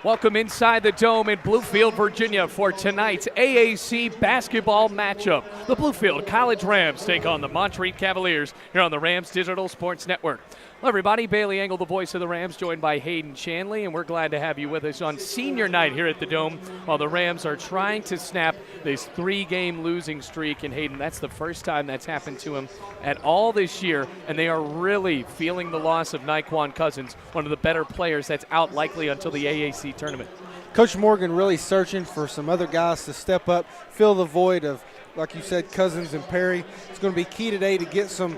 Welcome inside the Dome in Bluefield, Virginia for tonight's AAC basketball matchup. The Bluefield College Rams take on the Montreat Cavaliers here on the Rams Digital Sports Network. Hello everybody, Bailey Engel, the voice of the Rams, joined by Hayden Shanley, and we're glad to have you with us on senior night here at the Dome while the Rams are trying to snap this three-game losing streak. And Hayden, that's the first time that's happened to him at all this year, and they are really feeling the loss of Nyquan Cousins, one of the better players that's out likely until the AAC tournament. Coach Morgan really searching for some other guys to step up, fill the void of, like you said, Cousins and Perry. It's going to be key today to get some,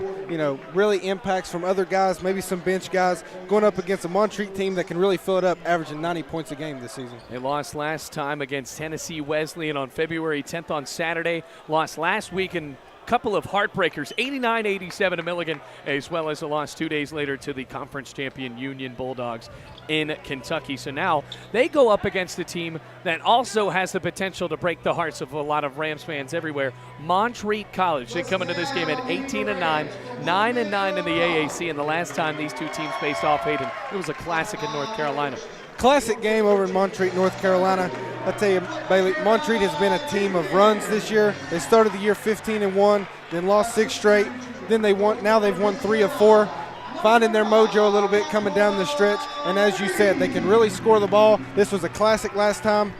really impacts from other guys, maybe some bench guys, going up against a Montreat team that can really fill it up, averaging 90 points a game this season. They lost last time against Tennessee Wesleyan on February 10th on Saturday. Lost last week in couple of heartbreakers, 89-87 to Milligan, as well as a loss 2 days later to the conference champion Union Bulldogs in Kentucky. So now they go up against a team that also has the potential to break the hearts of a lot of Rams fans everywhere. Montreat College. They come into this game at 18-9, 9-9 in the AAC, and the last time these two teams faced off, Hayden, it was a classic in North Carolina. Classic game over in Montreat, North Carolina. I tell you, Bailey, Montreat has been a team of runs this year. They started the year 15-1, then lost 6 straight. Then now they've won 3 of 4, finding their mojo a little bit coming down the stretch. And as you said, they can really score the ball. This was a classic last time.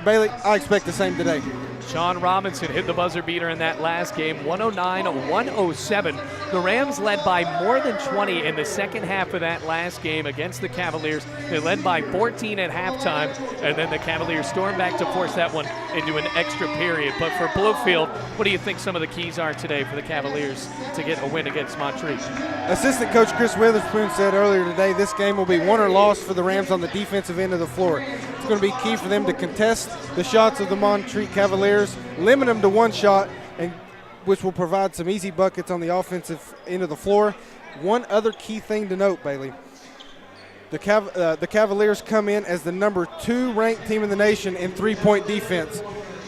Bailey, I expect the same today. Sean Robinson hit the buzzer beater in that last game, 109-107. The Rams led by more than 20 in the second half of that last game against the Cavaliers. They led by 14 at halftime, and then the Cavaliers stormed back to force that one into an extra period. But for Bluefield, what do you think some of the keys are today for the Cavaliers to get a win against Montreat? Assistant coach Chris Witherspoon said earlier today this game will be won or lost for the Rams on the defensive end of the floor. It's going to be key for them to contest the shots of the Montreat Cavaliers, limit them to one shot, and which will provide some easy buckets on the offensive end of the floor. One other key thing to note, Bailey, the Cavaliers come in as the number 2 ranked team in the nation in three-point defense.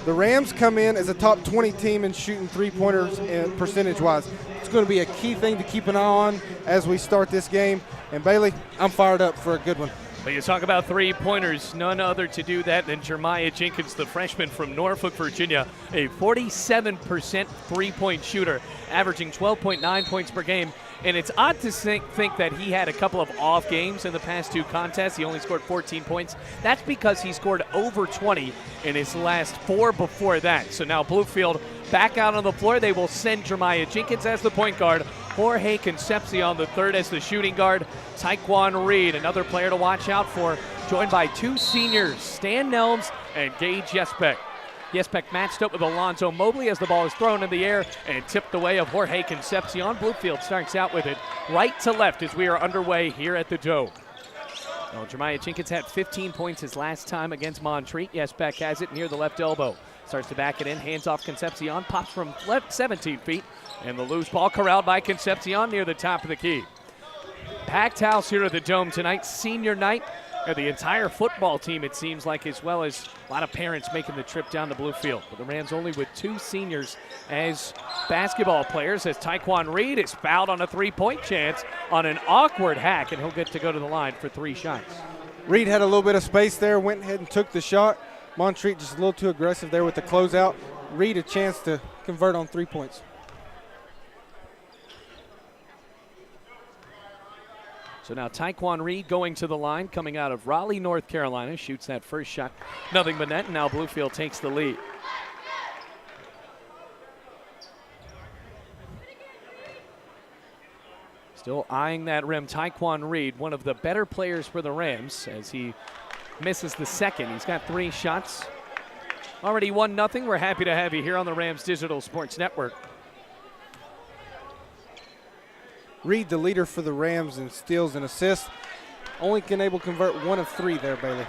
The Rams come in as a top 20 team in shooting three-pointers percentage-wise. It's going to be a key thing to keep an eye on as we start this game. And Bailey, I'm fired up for a good one. Well, you talk about three-pointers, none other to do that than Jeremiah Jenkins, the freshman from Norfolk, Virginia, a 47% three-point shooter, averaging 12.9 points per game. And it's odd to think that he had a couple of off games in the past 2 contests. He only scored 14 points. That's because he scored over 20 in his last 4 before that. So now Bluefield back out on the floor. They will send Jeremiah Jenkins as the point guard, Jorge Concepcion the third as the shooting guard, Tyquan Reed, another player to watch out for, joined by 2 seniors, Stan Nelms and Gage Yespek. Yespek matched up with Alonzo Mobley as the ball is thrown in the air and tipped away of Jorge Concepcion. Bluefield starts out with it right to left as we are underway here at the Dome. Well, Jeremiah Jenkins had 15 points his last time against Montreat. Yespek has it near the left elbow. Starts to back it in, hands off Concepcion, pops from left 17 feet, and the loose ball corralled by Concepcion near the top of the key. Packed house here at the Dome tonight, senior night. The entire football team, it seems like, as well as a lot of parents making the trip down to Bluefield. But the Rams only with 2 seniors as basketball players, as Tyquan Reed is fouled on a three-point chance on an awkward hack, and he'll get to go to the line for 3 shots. Reed had a little bit of space there, went ahead and took the shot. Montreat just a little too aggressive there with the closeout. Reed a chance to convert on 3 points. So now Tyquan Reed going to the line, coming out of Raleigh, North Carolina, shoots that first shot. Nothing but net, and now Bluefield takes the lead. Still eyeing that rim, Tyquan Reed, one of the better players for the Rams, as he misses the second. He's got 3 shots. Already 1-0. We're happy to have you here on the Rams Digital Sports Network. Reed, the leader for the Rams in steals and assists, only can able to convert 1 of 3 there, Bailey.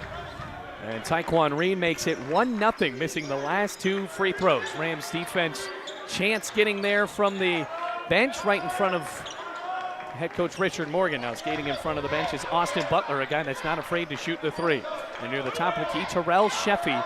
And Tyquan Reed makes it 1-0, missing the last 2 free throws. Rams defense chance getting there from the bench right in front of head coach Richard Morgan. Now skating in front of the bench is Austin Butler, a guy that's not afraid to shoot the 3. And near the top of the key, Terrell Sheffy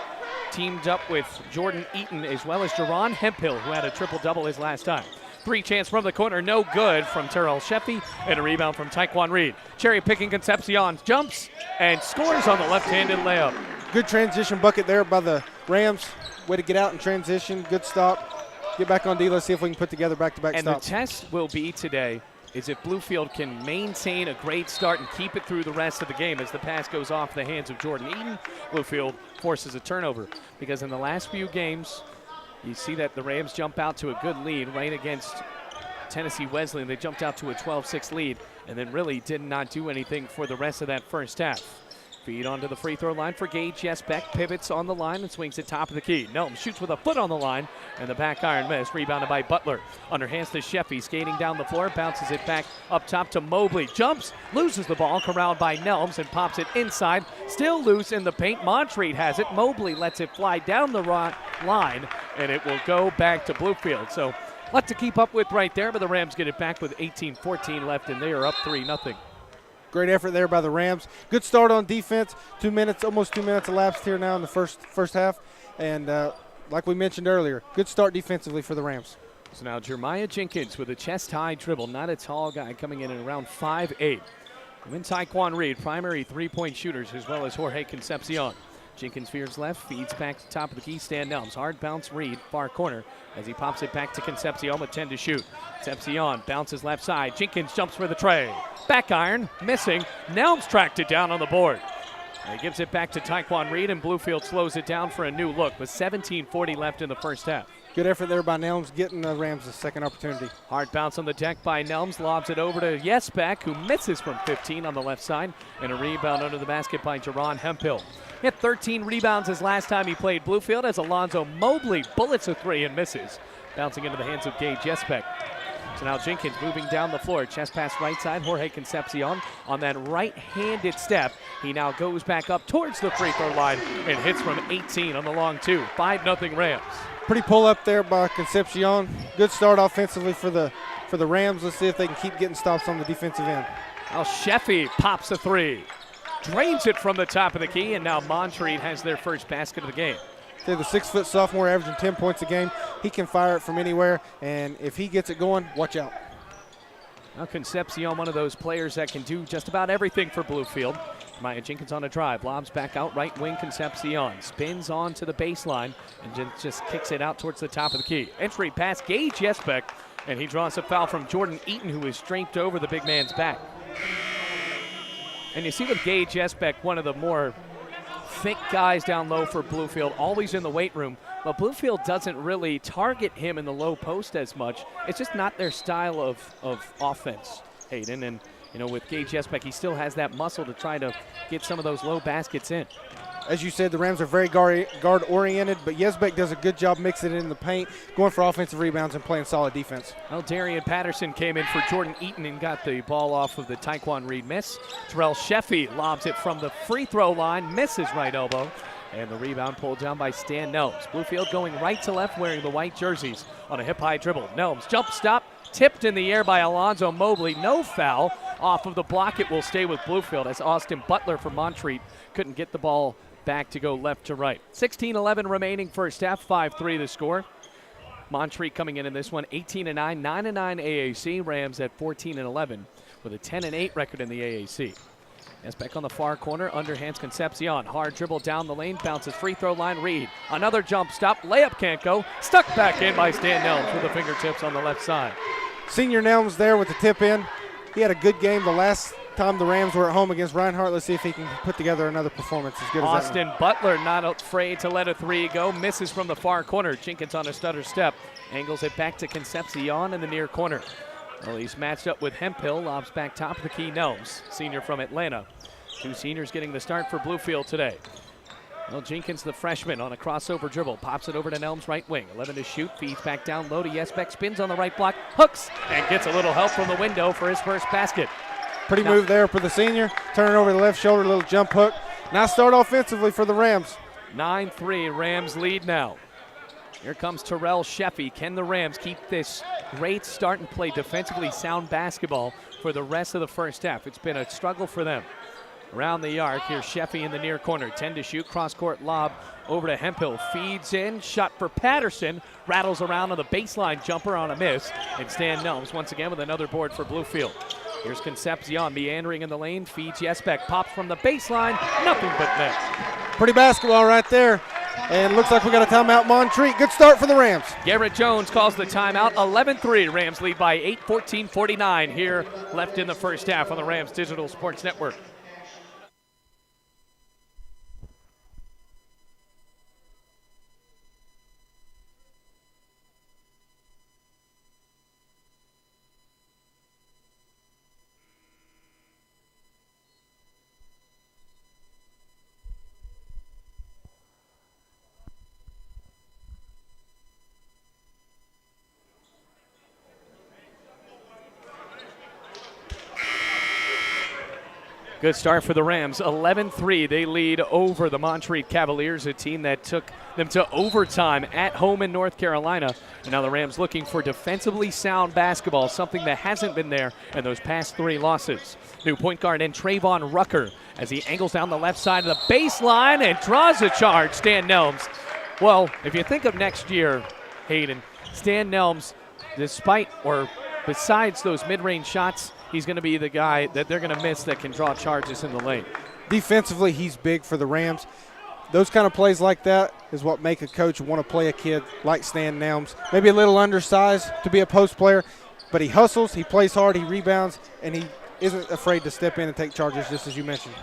teamed up with Jordan Eaton as well as Jerron Hemphill, who had a triple-double his last time. Three chance from the corner, no good from Terrell Sheffy, and a rebound from Taekwon Reed. Cherry picking Concepcion jumps and scores on the left-handed layup. Good transition bucket there by the Rams. Way to get out and transition. Good stop. Get back on D. Let's see if we can put together back-to-back stops. And the test will be today is if Bluefield can maintain a great start and keep it through the rest of the game. As the pass goes off the hands of Jordan Eaton, Bluefield forces a turnover. Because in the last few games, you see that the Rams jump out to a good lead right against Tennessee Wesleyan. They jumped out to a 12-6 lead and then really did not do anything for the rest of that first half. Feed onto the free throw line for Gage Yesbeck. Pivots on the line and swings it top of the key. Nelm shoots with a foot on the line, and the back iron miss. Rebounded by Butler. Underhands to Sheffy, skating down the floor, bounces it back up top to Mobley. Jumps, loses the ball, corralled by Nelms, and pops it inside. Still loose in the paint. Montreat has it. Mobley lets it fly down the line, and it will go back to Bluefield. So, a lot to keep up with right there, but the Rams get it back with 18-14 left, and they are up 3-0. Great effort there by the Rams. Good start on defense. 2 minutes, almost 2 minutes elapsed here now in the first half. And like we mentioned earlier, good start defensively for the Rams. So now Jeremiah Jenkins with a chest-high dribble. Not a tall guy, coming in at around 5'8". And then Taekwon Reed, primary three-point shooters, as well as Jorge Concepcion. Jenkins veers left, feeds back to top of the key. Stan Nelms, hard bounce Reed, far corner, as he pops it back to Concepcion with 10 to shoot. Concepcion bounces left side. Jenkins jumps for the tray. Back iron, missing. Nelms tracked it down on the board. And he gives it back to Taekwon Reed, and Bluefield slows it down for a new look with 17:40 left in the first half. Good effort there by Nelms, getting the Rams a second opportunity. Hard bounce on the deck by Nelms, lobs it over to Yesbeck, who misses from 15 on the left side, and a rebound under the basket by Jerron Hemphill. He had 13 rebounds his last time he played Bluefield, as Alonzo Mobley bullets a three and misses, bouncing into the hands of Gage Yesbeck. So now Jenkins moving down the floor, chest pass right side, Jorge Concepcion on that right-handed step. He now goes back up towards the free throw line and hits from 18 on the long two. 5-0 Rams. Pretty pull up there by Concepcion. Good start offensively for the Rams. Let's see if they can keep getting stops on the defensive end. Now Sheffy pops a three. Drains it from the top of the key, and now Montreat has their first basket of the game. The 6-foot sophomore averaging 10 points a game. He can fire it from anywhere, and if he gets it going, watch out. Now Concepcion, one of those players that can do just about everything for Bluefield. Maya Jenkins on a drive, lobs back out right wing. Concepcion spins on to the baseline and just kicks it out towards the top of the key. Entry pass, Gage Yesbeck, and he draws a foul from Jordan Eaton, who is draped over the big man's back. And you see with Gage Yesbeck, one of the more thick guys down low for Bluefield, always in the weight room, but Bluefield doesn't really target him in the low post as much. It's just not their style of offense, Hayden. And you know, with Gage Yesbeck, he still has that muscle to try to get some of those low baskets in. As you said, the Rams are very guard-oriented, but Yesbeck does a good job mixing it in the paint, going for offensive rebounds and playing solid defense. Well, Darian Patterson came in for Jordan Eaton and got the ball off of the Taekwon Reed miss. Terrell Sheffy lobs it from the free throw line, misses right elbow, and the rebound pulled down by Stan Nelms. Bluefield going right to left, wearing the white jerseys on a hip-high dribble. Nelms jump stop, tipped in the air by Alonzo Mobley. No foul off of the block. It will stay with Bluefield, as Austin Butler from Montreat couldn't get the ball back to go left to right. 16-11 remaining first half, 5-3 the score. Montreat coming in this one 18-9, 9-9 AAC. Rams at 14-11 with a 10-8 record in the AAC. Yesbeck on the far corner, underhands Concepcion. Hard dribble down the lane, bounces free throw line, Reed. Another jump stop, layup can't go. Stuck back in by Stan Nelms with the fingertips on the left side. Senior Nelms there with the tip in. He had a good game the last time the Rams were at home against Reinhardt. Let's see if he can put together another performance as good as that one. Austin Butler not afraid to let a three go. Misses from the far corner. Jenkins on a stutter step. Angles it back to Concepcion in the near corner. Well, he's matched up with Hemphill. Lobs back top of the key. Nelms, senior from Atlanta. Two seniors getting the start for Bluefield today. Well, Jenkins, the freshman, on a crossover dribble. Pops it over to Nelms, right wing. 11 to shoot. Feeds back down low to Yesbeck. Spins on the right block. Hooks and gets a little help from the window for his first basket. Pretty move there for the senior. Turning over the left shoulder, a little jump hook. Nice start offensively for the Rams. 9-3, Rams lead now. Here comes Terrell Sheffy. Can the Rams keep this great start and play defensively sound basketball for the rest of the first half? It's been a struggle for them. around the arc. Here's Sheffy in the near corner. 10 to shoot. Cross-court lob over to Hemphill. Feeds in. Shot for Patterson. Rattles around on the baseline jumper on a miss. And Stan Nelms once again with another board for Bluefield. Here's Concepcion meandering in the lane. Feeds Jesbeck. Pops from the baseline. Nothing but net. Pretty basketball right there. And looks like we got a timeout, Montreat. Good start for the Rams. Garrett Jones calls the timeout. 11-3. Rams lead by 8, 14-49 here left in the first half on the Rams Digital Sports Network. Good start for the Rams. 11-3. They lead over the Montreat Cavaliers, a team that took them to overtime at home in North Carolina. And now the Rams looking for defensively sound basketball, something that hasn't been there in those past 3 losses. New point guard and Trayvon Rucker as he angles down the left side of the baseline and draws a charge. Stan Nelms. Well, if you think of next year, Hayden, Stan Nelms, besides those mid-range shots, he's going to be the guy that they're going to miss that can draw charges in the lane. Defensively, he's big for the Rams. Those kind of plays like that is what make a coach want to play a kid like Stan Nelms. Maybe a little undersized to be a post player, but he hustles, he plays hard, he rebounds, and he isn't afraid to step in and take charges, just as you mentioned.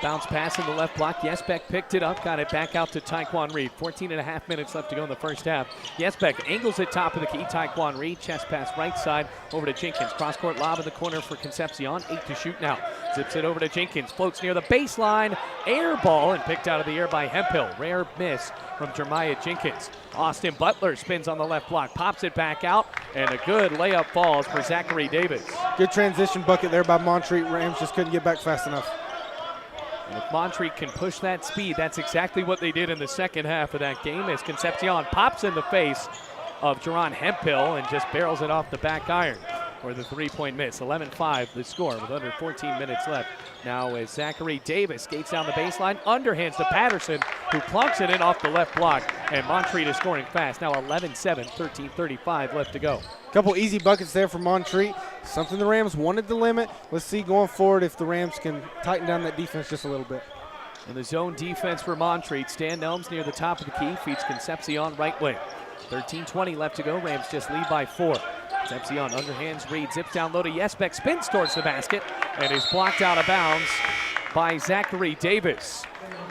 Bounce pass in the left block. Jesbeck picked it up, got it back out to Taekwon Reed. 14.5 minutes left to go in the first half. Jesbeck angles it top of the key. Taekwon Reed, chest pass right side over to Jenkins. Cross-court lob in the corner for Concepcion. 8 to shoot now. Zips it over to Jenkins. Floats near the baseline. Air ball and picked out of the air by Hemphill. Rare miss from Jeremiah Jenkins. Austin Butler spins on the left block. Pops it back out. And a good layup falls for Zachary Davis. Good transition bucket there by Montreat. Rams just couldn't get back fast enough. And if Montreat can push that speed, that's exactly what they did in the second half of that game as Concepcion pops in the face of Jerron Hemphill and just barrels it off the back iron for the three-point miss. 11-5 the score with under 14 minutes left. Now as Zachary Davis skates down the baseline, underhands to Patterson, who plunks it in off the left block, and Montreat is scoring fast. Now 11-7, 13:35 left to go. Couple easy buckets there for Montreat. Something the Rams wanted to limit. Let's see going forward if the Rams can tighten down that defense just a little bit. And the zone defense for Montreat. Stan Nelms near the top of the key, feeds Concepcion right wing. 13:20 left to go. Rams just lead by 4. Concepcion underhands Reed, zips down low to Jesbeck, spins towards the basket, and is blocked out of bounds by Zachary Davis.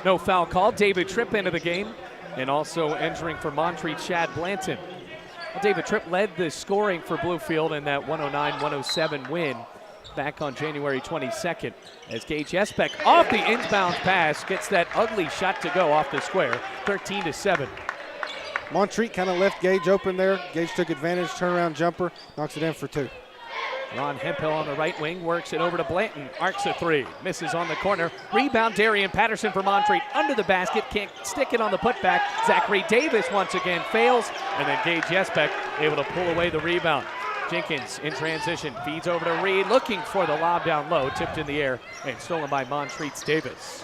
No foul call. David Tripp into the game, and also entering for Montreat, Chad Blanton. Well, David Tripp led the scoring for Bluefield in that 109-107 win back on January 22nd. As Gage Jesbeck off the inbound pass gets that ugly shot to go off the square, 13-7. Montreat kind of left Gage open there. Gage took advantage, turnaround jumper, knocks it in for 2. Ron Hemphill on the right wing, works it over to Blanton, arcs a 3, misses on the corner. Rebound, Darian Patterson for Montreat under the basket, can't stick it on the putback. Zachary Davis once again fails, and then Gage Jesbeck able to pull away the rebound. Jenkins in transition, feeds over to Reed, looking for the lob down low, tipped in the air, and stolen by Montreat's Davis.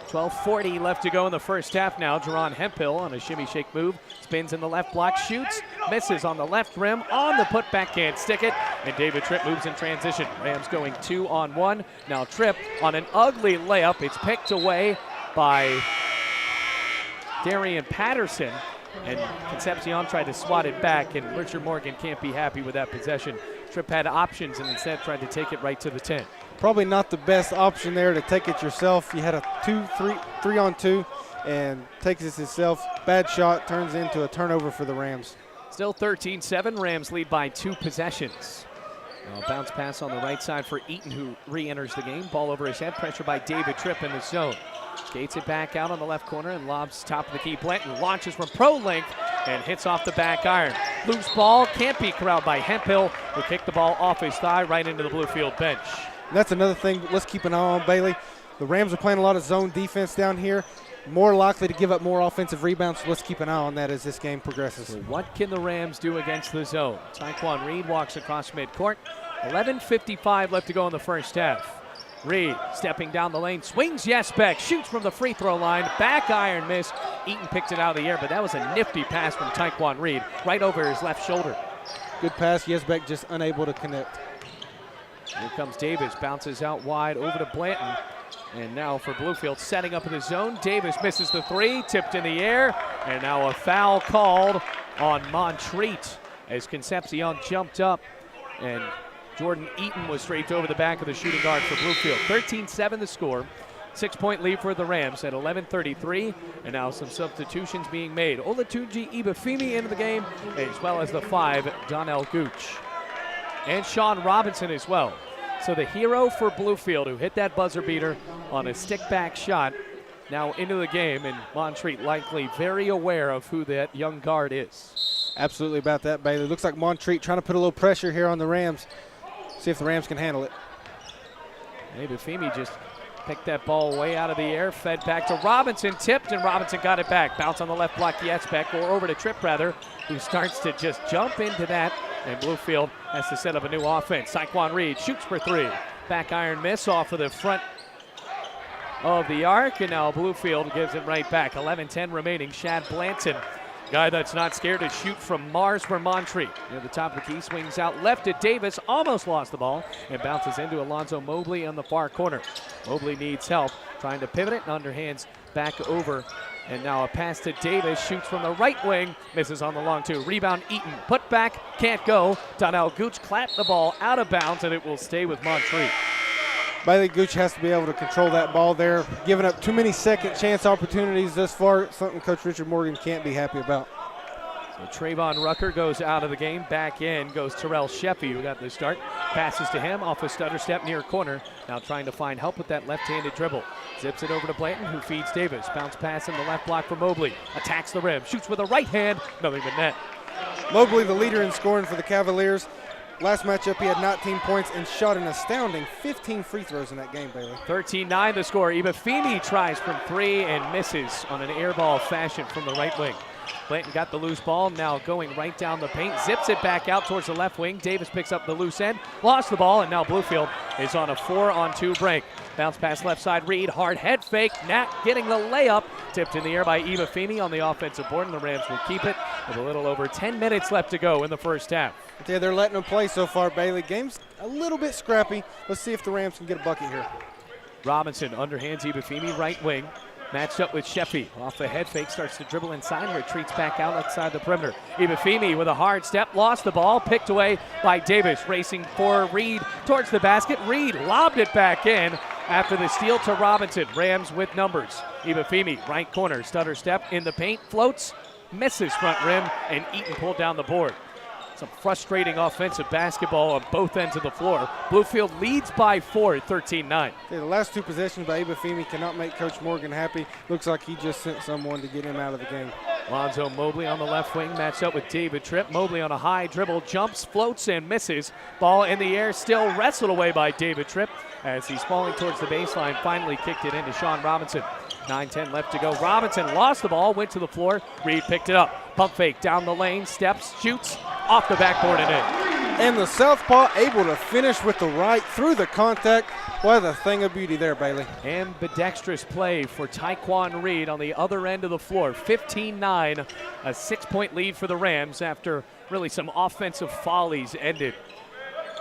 12:40 left to go in the first half now. Jerron Hemphill on a shimmy shake move, spins in the left block, shoots, misses on the left rim, on the putback, can't stick it, and David Tripp moves in transition. Rams going 2-on-1. Now Tripp on an ugly layup. It's picked away by Darian Patterson, and Concepcion tried to swat it back, and Richard Morgan can't be happy with that possession. Tripp had options and instead tried to take it right to the 10. Probably not the best option there to take it yourself. You had a 3-on-2 and takes it himself. Bad shot, turns into a turnover for the Rams. Still 13-7, Rams lead by 2 possessions. Now bounce pass on the right side for Eaton, who re-enters the game. Ball over his head, pressure by David Tripp in the zone. Skates it back out on the left corner and lobs top of the key. Blanton launches from pro length and hits off the back iron. Loose ball, can't be corralled by Hemphill, who kicked the ball off his thigh right into the Bluefield bench. And that's another thing let's keep an eye on, Bailey. The Rams are playing a lot of zone defense down here. More likely to give up more offensive rebounds, so let's keep an eye on that as this game progresses. So what can the Rams do against the zone? Taekwon Reed walks across midcourt. 11:55 left to go in the first half. Reed stepping down the lane, swings Jesbeck, shoots from the free throw line, back iron miss. Eaton picked it out of the air, but that was a nifty pass from Taekwon Reed, right over his left shoulder. Good pass, Jesbeck just unable to connect. Here comes Davis, bounces out wide over to Blanton. And now for Bluefield, setting up in the zone. Davis misses the three, tipped in the air, and now a foul called on Montreat as Concepcion jumped up, and Jordan Eaton was draped over the back of the shooting guard for Bluefield. 13-7 the score. 6-point lead for the Rams at 11:33, and now some substitutions being made. Olatunji Ibafemi into the game, as well as the 5, Donnell Gooch. And Sean Robinson as well. So the hero for Bluefield, who hit that buzzer beater on a stick-back shot, now into the game, and Montreat likely very aware of who that young guard is. Absolutely about that, Bailey. Looks like Montreat trying to put a little pressure here on the Rams. See if the Rams can handle it. Ibafemi just picked that ball way out of the air, fed back to Robinson, tipped, and Robinson got it back. Bounce on the left block, Jesbeck, or over to Tripp rather, who starts to just jump into that, and Bluefield has to set up a new offense. Taekwon Reed shoots for three. Back iron miss off of the front of the arc, and now Bluefield gives it right back. 11-10 remaining. Shad Blanton, guy that's not scared to shoot from Mars for Montreat. Near the top of the key, swings out left to Davis, almost lost the ball, and bounces into Alonzo Mobley on the far corner. Mobley needs help, trying to pivot it, and underhands back over. And now a pass to Davis, shoots from the right wing, misses on the long two. Rebound Eaton, put back, can't go. Donnell Gooch clapped the ball out of bounds, and it will stay with Montreat. Bailey Gooch has to be able to control that ball there. Giving up too many second chance opportunities thus far, something Coach Richard Morgan can't be happy about. So Trayvon Rucker goes out of the game. Back in goes Terrell Sheffy, who got the start. Passes to him off a stutter step near corner. Now trying to find help with that left-handed dribble. Zips it over to Blanton, who feeds Davis. Bounce pass in the left block for Mobley. Attacks the rim, shoots with a right hand, nothing but net. Mobley, the leader in scoring for the Cavaliers. Last matchup, he had 19 points and shot an astounding 15 free throws in that game, Bailey. 13-9 the score. Ibafemi tries from three and misses on an air ball fashion from the right wing. Blanton got the loose ball, now going right down the paint, zips it back out towards the left wing. Davis picks up the loose end, lost the ball, and now Bluefield is on a 4-on-2 break. Bounce pass left side, Reed, hard head fake, Nat getting the layup, tipped in the air by Ibafemi on the offensive board, and the Rams will keep it with a little over 10 minutes left to go in the first half. Yeah, they're letting them play so far, Bailey. Game's a little bit scrappy. Let's see if the Rams can get a bucket here. Robinson underhands Ibafemi, right wing. Matched up with Sheffy. Off the head fake, starts to dribble inside and retreats back out outside the perimeter. Ibafemi with a hard step, lost the ball, picked away by Davis. Racing for Reed towards the basket. Reed lobbed it back in after the steal to Robinson. Rams with numbers. Ibafemi, right corner, stutter step in the paint, floats, misses front rim, and Eaton pulled down the board. Some frustrating offensive basketball on both ends of the floor. Bluefield leads by 4 at 13-9. Okay, the last two possessions by Ibafemi cannot make Coach Morgan happy. Looks like he just sent someone to get him out of the game. Lonzo Mobley on the left wing, matched up with David Tripp. Mobley on a high dribble, jumps, floats, and misses. Ball in the air, still wrestled away by David Tripp as he's falling towards the baseline. Finally kicked it into Sean Robinson. 9-10 left to go. Robinson lost the ball, went to the floor. Reed picked it up. Pump fake down the lane, steps, shoots, off the backboard and in. And the southpaw able to finish with the right through the contact. What a thing of beauty there, Bailey. Ambidextrous play for Taekwon Reed on the other end of the floor. 15-9, a 6-point lead for the Rams after really some offensive follies ended.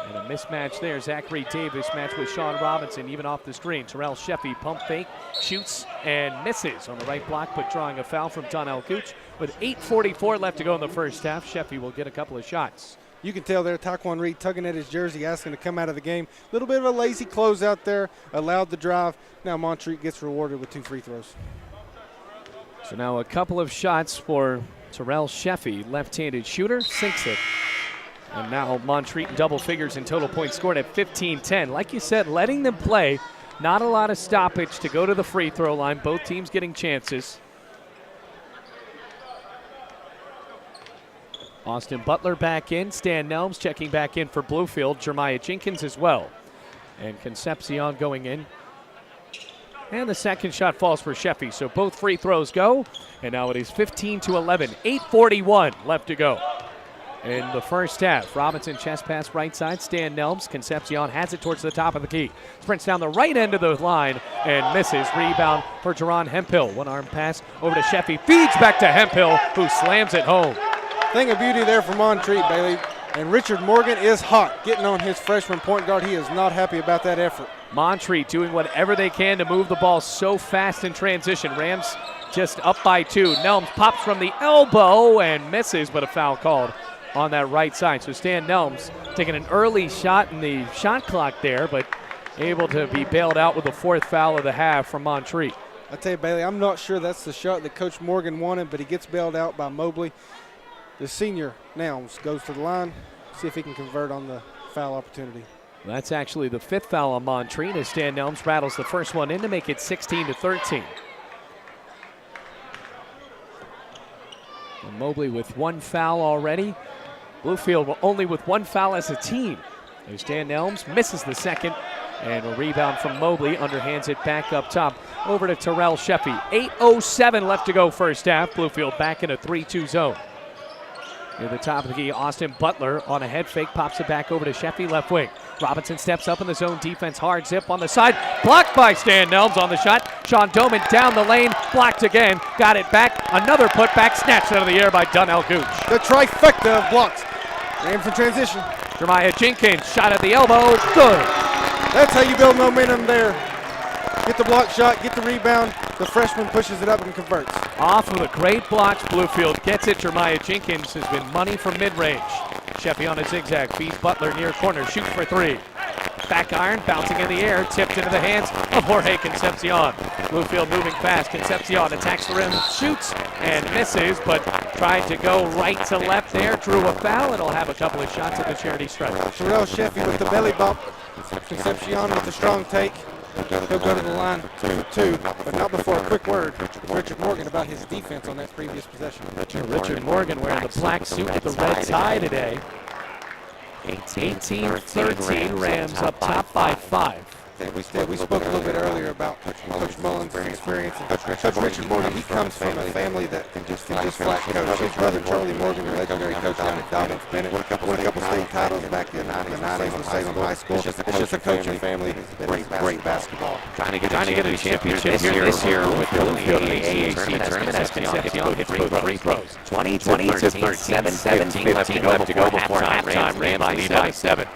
And a mismatch there. Zachary Davis matched with Sean Robinson, even off the screen. Terrell Sheffy, pump fake, shoots and misses on the right block, but drawing a foul from Donnell Gooch. With 8:44 left to go in the first half, Sheffy will get a couple of shots. You can tell there, Taekwon Reed tugging at his jersey, asking to come out of the game. A little bit of a lazy close out there, allowed the drive. Now Montreat gets rewarded with 2 free throws. So now a couple of shots for Terrell Sheffy, left-handed shooter, sinks it. And now Montreat in double figures in total points scored at 15-10. Like you said, letting them play. Not a lot of stoppage to go to the free throw line. Both teams getting chances. Austin Butler back in. Stan Nelms checking back in for Bluefield. Jeremiah Jenkins as well. And Concepcion going in. And the second shot falls for Sheffy. So both free throws go. And now it is 15-11. 8:41 left to go. in the first half. Robinson chest pass right side. Stan Nelms. Concepcion has it towards the top of the key. Sprints down the right end of the line and misses. Rebound for Jerron Hemphill. One arm pass over to Sheffy. Feeds back to Hemphill, who slams it home. Thing of beauty there for Montreat, Bailey. And Richard Morgan is hot, getting on his freshman point guard. He is not happy about that effort. Montreat doing whatever they can to move the ball so fast in transition. Rams just up by 2. Nelms pops from the elbow and misses, but a foul called on that right side. So Stan Nelms taking an early shot in the shot clock there, but able to be bailed out with the 4th foul of the half from Montreat. I tell you, Bailey, I'm not sure that's the shot that Coach Morgan wanted, but he gets bailed out by Mobley. The senior Nelms goes to the line, see if he can convert on the foul opportunity. That's actually the 5th foul on Montreat as Stan Nelms rattles the first one in to make it 16-13. And Mobley with 1 foul already. Bluefield only with 1 foul as a team. As Stan Nelms misses the second, and a rebound from Mobley, underhands it back up top over to Terrell Sheffy. 8:07 left to go first half. Bluefield back in a 3-2 zone. Near the top of the key, Austin Butler on a head fake, pops it back over to Sheffy, left wing. Robinson steps up in the zone defense, hard zip on the side, blocked by Stan Nelms on the shot. Sean Doman down the lane, blocked again, got it back, another putback, snatched out of the air by Donnell Gooch. The trifecta of blocks. Rams in transition. Jeremiah Jenkins, shot at the elbow, good. That's how you build momentum there. Get the block shot, get the rebound. The freshman pushes it up and converts. Off of the great blocks, Bluefield gets it. Jeremiah Jenkins has been money from mid-range. Sheffy on a zigzag, feeds Butler near corner, shoots for 3. Back iron, bouncing in the air, tipped into the hands of Jorge Concepcion. Bluefield moving fast, Concepcion attacks the rim, shoots and misses, but tried to go right to left there, drew a foul, and will have a couple of shots at the charity stripe. Terrell Sheffy with the belly bump. Concepcion with the strong take. He'll go to the line for 2, but not before a quick word with Richard Morgan about his defense on that previous possession. Richard Morgan wearing the black suit with the red tie today. 18-13, Rams up top by 5. We spoke a little bit earlier about Coach Mullins' experience. And Coach Richard Morgan, he comes from a family that can just flat coach. His brother Charlie Morgan, a legendary coach down at Dobbins Bennett, won a couple state titles back in the 90s in Salem High School. It's just a coaching family. Great basketball. Trying to get a championship this year with the AAC tournament as Concepcion hits both free throws. 20-13, 7-15 left to go before halftime. Rams lead by 7.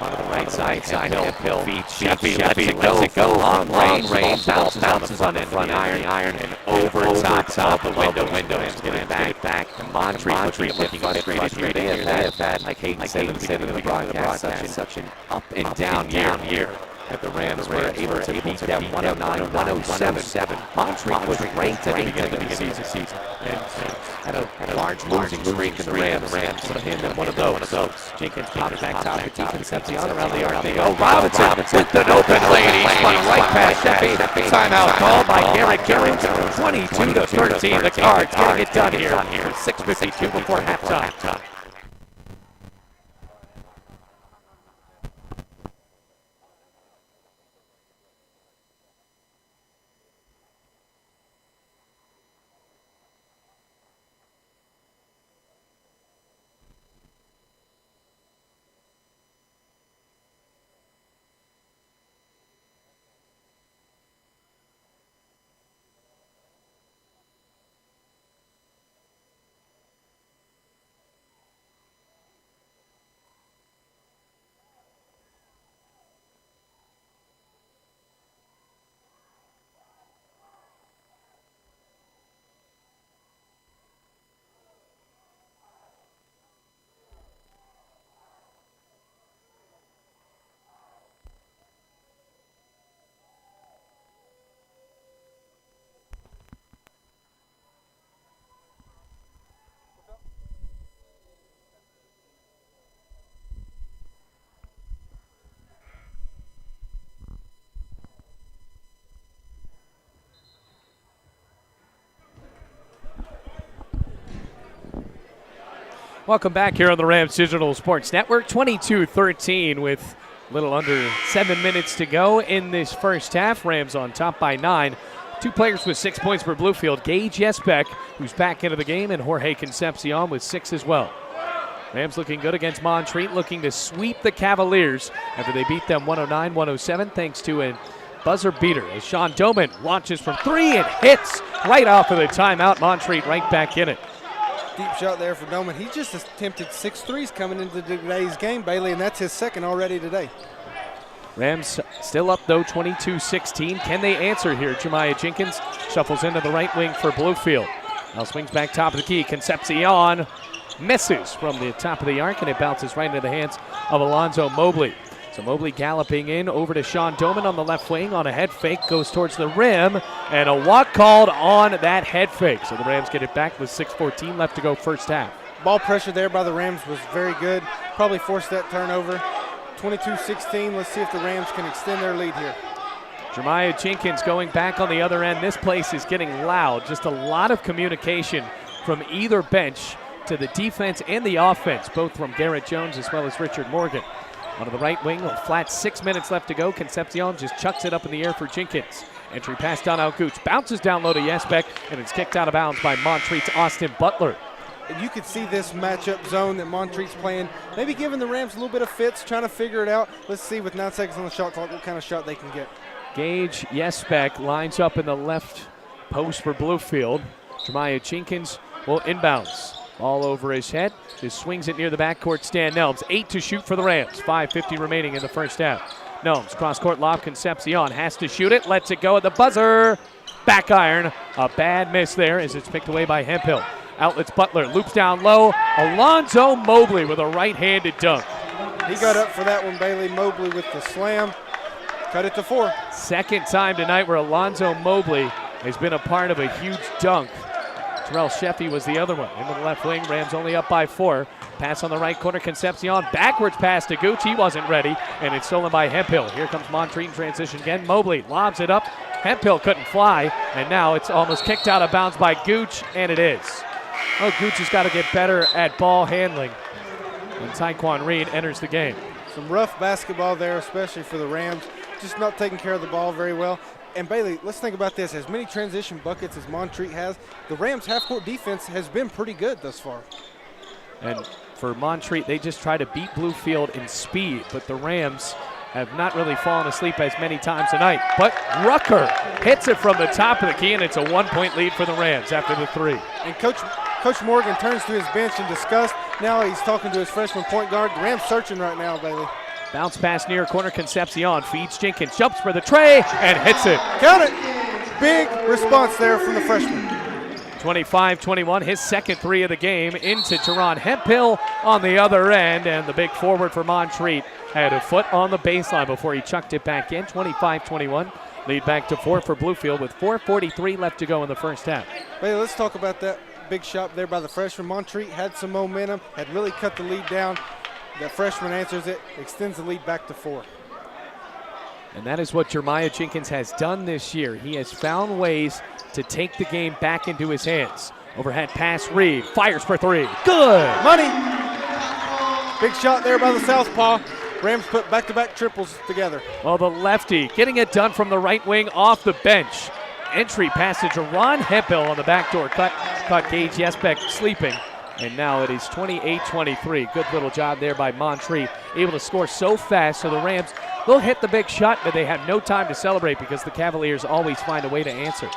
Onto the right side, Hill feeds Sheffy, lets it go, long range, bounces on the front iron, and over top the window, and getting back to Montreat looking frustrated. They have had, like Hayden said in the broadcast, such an up and down year. That the Rams were able to beat them 109-107. Montreat was ranked at the beginning of the season. And had a large losing streak in the Rams. Put him in one of those. Jenkins popped back top to Concepcion around the arc. They go. Robinson with an open lane. He spun right past Sheffy. Timeout called by Garrett Gillings. 22-13. The Cards getting it done here. 6:52 before halftime. Welcome back here on the Rams Digital Sports Network. 22-13 with a little under 7 minutes to go in this first half. Rams on top by 9. 2 players with 6 points for Bluefield. Gage Yesbeck, who's back into the game, and Jorge Concepcion with 6 as well. Rams looking good against Montreat, looking to sweep the Cavaliers after they beat them 109-107 thanks to a buzzer beater as Sean Doman launches from three and hits right off of the timeout. Montreat right back in it. Deep shot there for Doman. He just attempted 6 threes coming into today's game, Bailey, and that's his second already today. Rams still up, though, 22-16. Can they answer here? Jeremiah Jenkins shuffles into the right wing for Bluefield. Now swings back top of the key. Concepcion misses from the top of the arc, and it bounces right into the hands of Alonzo Mobley. So Mobley galloping in over to Sean Doman on the left wing on a head fake, goes towards the rim, and a walk called on that head fake. So the Rams get it back with 6:14 left to go first half. Ball pressure there by the Rams was very good. Probably forced that turnover. 22-16. Let's see if the Rams can extend their lead here. Jeremiah Jenkins going back on the other end. This place is getting loud. Just a lot of communication from either bench to the defense and the offense, both from Garrett Jones as well as Richard Morgan. On the right wing, a flat 6 minutes left to go. Concepcion just chucks it up in the air for Jenkins. Entry pass down out Gooch. Bounces down low to Jesbeck, and it's kicked out of bounds by Montreat's Austin Butler. And you could see this matchup zone that Montreat's playing, maybe giving the Rams a little bit of fits, trying to figure it out. Let's see with 9 seconds on the shot clock what kind of shot they can get. Gage Jesbeck lines up in the left post for Bluefield. Jeremiah Jenkins will inbounds. Ball over his head. Just swings it near the backcourt. Stan Nelms. 8 to shoot for the Rams. 5:50 remaining in the first half. Nelms, cross-court lob. Concepcion has to shoot it. Lets it go at the buzzer. Back iron. A bad miss there as it's picked away by Hemphill. Outlets Butler. Loops down low. Alonzo Mobley with a right-handed dunk. He got up for that one, Bailey. Mobley with the slam. Cut it to 4. Second time tonight where Alonzo Mobley has been a part of a huge dunk. Terrell Sheffy was the other one. Into the left wing, Rams only up by 4. Pass on the right corner, Concepcion. Backwards pass to Gooch. He wasn't ready, and it's stolen by Hemphill. Here comes Montreat in transition again. Mobley lobs it up. Hemphill couldn't fly, and now it's almost kicked out of bounds by Gooch, and it is. Oh, Gooch has got to get better at ball handling. And Tyquan Reed enters the game. Some rough basketball there, especially for the Rams. Just not taking care of the ball very well. And Bailey, let's think about this. As many transition buckets as Montreat has, the Rams' half-court defense has been pretty good thus far. And for Montreat, they just try to beat Bluefield in speed, but the Rams have not really fallen asleep as many times tonight. But Rucker hits it from the top of the key, and it's a 1-point lead for the Rams after the 3. And Coach Morgan turns to his bench in disgust. Now he's talking to his freshman point guard. The Rams searching right now, Bailey. Bounce pass near corner, Concepcion feeds Jenkins, jumps for the tray, and hits it. Count it. Big response there from the freshman. 25-21, his second 3 of the game into Teron Hemphill on the other end, and the big forward for Montreat had a foot on the baseline before he chucked it back in. 25-21, lead back to 4 for Bluefield with 4:43 left to go in the first half. Bailey, let's talk about that big shot there by the freshman. Montreat had some momentum, had really cut the lead down. The freshman answers it, extends the lead back to 4. And that is what Jeremiah Jenkins has done this year. He has found ways to take the game back into his hands. Overhead pass, Reed fires for 3. Good. Money. Big shot there by the southpaw. Rams put back-to-back triples together. Well, the lefty getting it done from the right wing off the bench. Entry pass to Teron Hemphill on the backdoor cut. Caught Gage Jesbeck sleeping. And now it is 28-23. Good little job there by Montreat. Able to score so fast, so the Rams will hit the big shot, but they have no time to celebrate because the Cavaliers always find a way to answer.